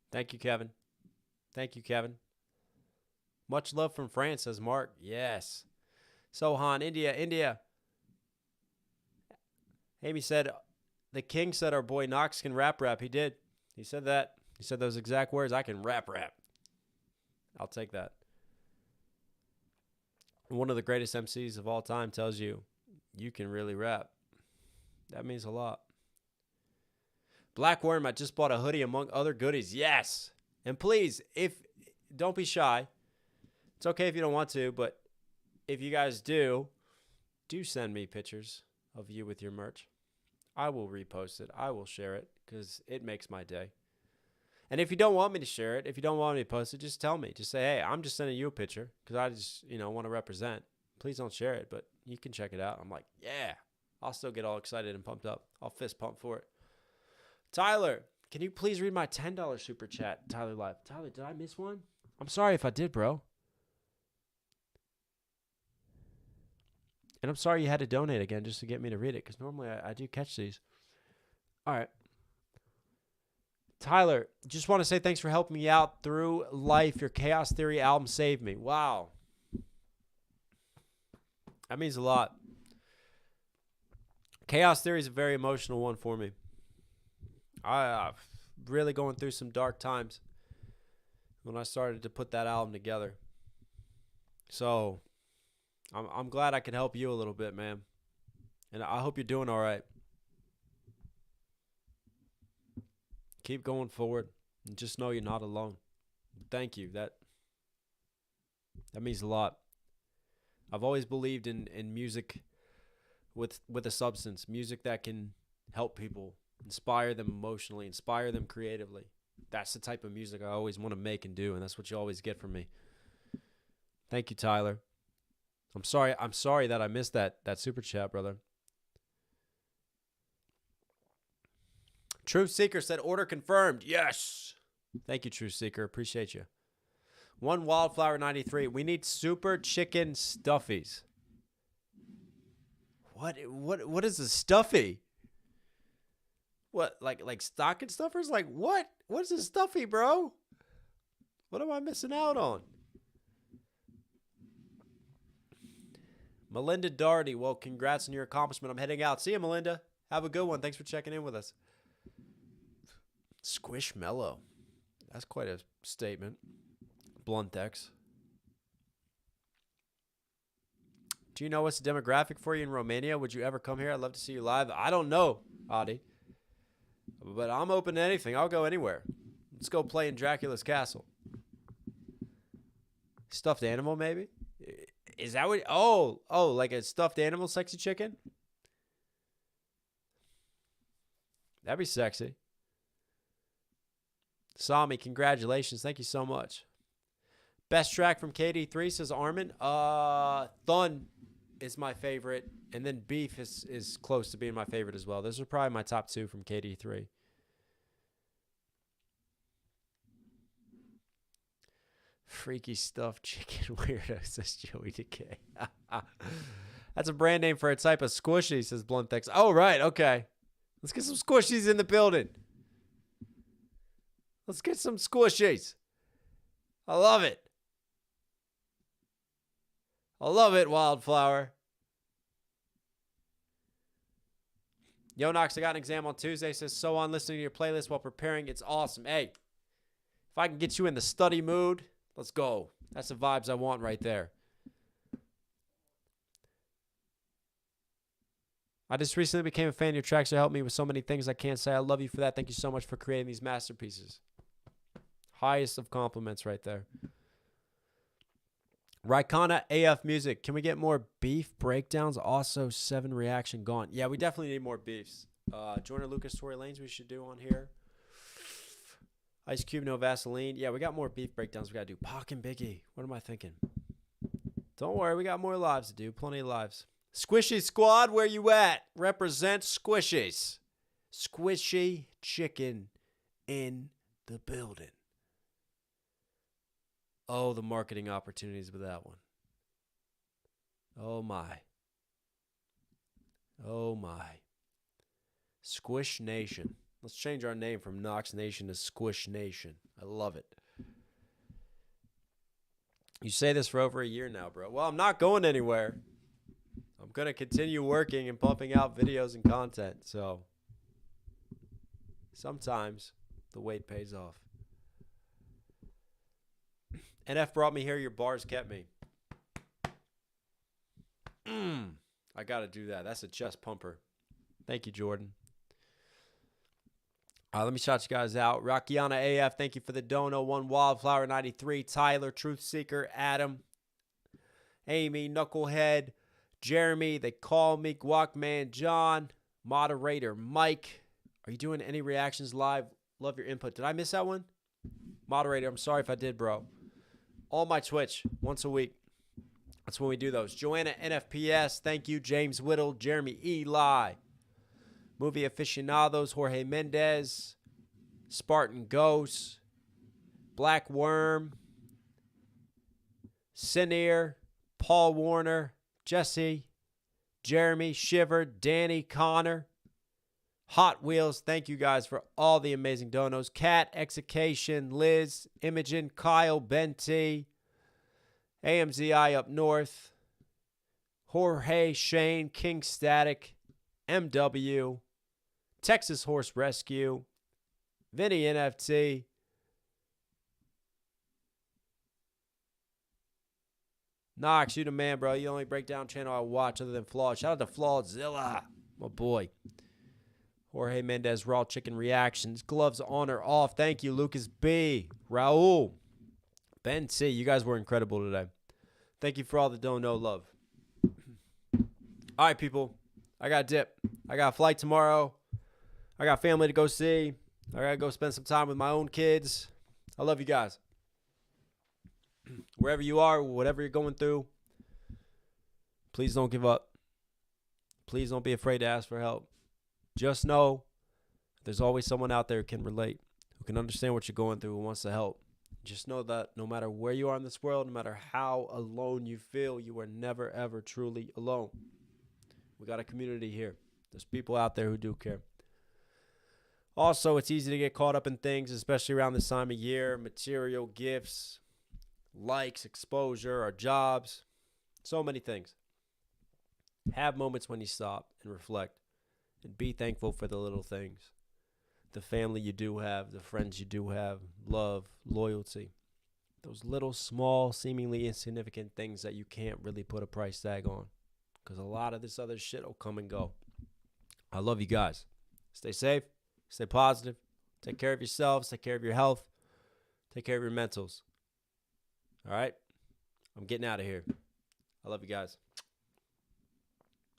S1: Thank you, Kevin. Thank you, Kevin. Much love from France, says Mark. Yes. Sohan, India. Amy said, the king said our boy Knox can rap. He did. He said that. He said those exact words. I can rap. I'll take that. One of the greatest MCs of all time tells you, you can really rap. That means a lot. Black Worm, I just bought a hoodie among other goodies. Yes. And please, don't be shy. It's okay if you don't want to, but if you guys do send me pictures of you with your merch. I will repost it. I will share it because it makes my day. And if you don't want me to share it, if you don't want me to post it, just tell me. Just say, hey, I'm just sending you a picture because I just, want to represent. Please don't share it, but you can check it out. I'm like, yeah. I'll still get all excited and pumped up. I'll fist pump for it. Tyler, can you please read my $10 super chat? Tyler Live. Tyler, did I miss one? I'm sorry if I did, bro. And I'm sorry you had to donate again just to get me to read it because normally I do catch these. All right. Tyler, just want to say thanks for helping me out through life. Your Chaos Theory album saved me. Wow. That means a lot. Chaos Theory is a very emotional one for me. I'm really going through some dark times when I started to put that album together. So I'm glad I can help you a little bit, man. And I hope you're doing all right. Keep going forward and just know you're not alone. Thank you. That means a lot. I've always believed in music with a substance, music that can help people, inspire them emotionally, inspire them creatively. That's the type of music I always want to make and do, and that's what you always get from me. Thank you, Tyler. I'm sorry that I missed that super chat, brother. Truth Seeker said order confirmed. Yes. Thank you, Truth Seeker. Appreciate you. One Wildflower 93. We need super chicken stuffies. What is a stuffy? What, like stocking stuffers? Like what? What's a stuffy, bro? What am I missing out on? Melinda Doherty. Well, congrats on your accomplishment. I'm heading out. See you, Melinda. Have a good one. Thanks for checking in with us. Squishmallow. That's quite a statement. Bluntex. Do you know what's the demographic for you in Romania? Would you ever come here? I'd love to see you live. I don't know, Adi. But I'm open to anything. I'll go anywhere. Let's go play in Dracula's castle. Stuffed animal, maybe? Is that what? Oh, like a stuffed animal sexy chicken? That'd be sexy. Sami, congratulations. Thank you so much. Best track from KD3, says Armin. Thun is my favorite. And then Beef is close to being my favorite as well. Those are probably my top two from KD3. Freaky stuffed chicken weirdo, says Joey Decay. That's a brand name for a type of squishy, says Bluntex. Oh, right. Okay. Let's get some squishies in the building. Let's get some squishies. I love it. I love it, Wildflower. Yo, Knox, I got an exam on Tuesday. Says, so on listening to your playlist while preparing. It's awesome. Hey, if I can get you in the study mood, let's go. That's the vibes I want right there. I just recently became a fan of your tracks. You helped me with so many things I can't say. I love you for that. Thank you so much for creating these masterpieces. Highest of compliments right there. Raikana AF Music. Can we get more beef breakdowns? Also, 7 reaction gone. Yeah, we definitely need more beefs. Joyner Lucas, Tory Lanez we should do on here. Ice Cube, no Vaseline. Yeah, we got more beef breakdowns we got to do. Pac and Biggie. What am I thinking? Don't worry, we got more lives to do. Plenty of lives. Squishy Squad, where you at? Represent Squishies. Squishy chicken in the building. Oh, the marketing opportunities with that one. Oh, my. Oh, my. Squish Nation. Let's change our name from Knox Nation to Squish Nation. I love it. You say this for over a year now, bro. Well, I'm not going anywhere. I'm going to continue working and pumping out videos and content. So sometimes the wait pays off. NF brought me here. Your bars kept me. I got to do that. That's a chest pumper. Thank you, Jordan. Let me shout you guys out. Rockiana AF, thank you for the dono. 1 Wildflower 93. Tyler, Truth Seeker, Adam, Amy, Knucklehead, Jeremy, they call me, Guacman, John, moderator, Mike. Are you doing any reactions live? Love your input. Did I miss that one? Moderator, I'm sorry if I did, bro. All my Twitch, once a week. That's when we do those. Joanna NFPS, thank you. James Whittle, Jeremy Eli. Movie aficionados, Jorge Mendez, Spartan Ghost, Black Worm, Sinear, Paul Warner, Jesse, Jeremy, Shiver, Danny, Connor, Hot Wheels. Thank you guys for all the amazing donos. Kat, Execation, Liz, Imogen, Kyle, Ben T, AMZI up north, Jorge, Shane, King Static, MW, Texas Horse Rescue, Vinny NFT, Knox, you the man, bro. You the only breakdown channel I watch other than Flawed. Shout out to Flawedzilla, my boy. Jorge Mendez, Raw Chicken Reactions. Gloves on or off. Thank you, Lucas B. Raul. Ben C. You guys were incredible today. Thank you for all the dono love. All right, people. I got to dip. I got a flight tomorrow. I got family to go see. I got to go spend some time with my own kids. I love you guys. Wherever you are, whatever you're going through, please don't give up. Please don't be afraid to ask for help. Just know there's always someone out there who can relate, who can understand what you're going through and wants to help. Just know that no matter where you are in this world, no matter how alone you feel, you are never, ever truly alone. We got a community here. There's people out there who do care. Also, it's easy to get caught up in things, especially around this time of year. Material, gifts, likes, exposure, our jobs, so many things. Have moments when you stop and reflect and be thankful for the little things. The family you do have, the friends you do have, love, loyalty. Those little, small, seemingly insignificant things that you can't really put a price tag on. Because a lot of this other shit will come and go. I love you guys. Stay safe. Stay positive. Take care of yourselves. Take care of your health. Take care of your mentals. All right? I'm getting out of here. I love you guys.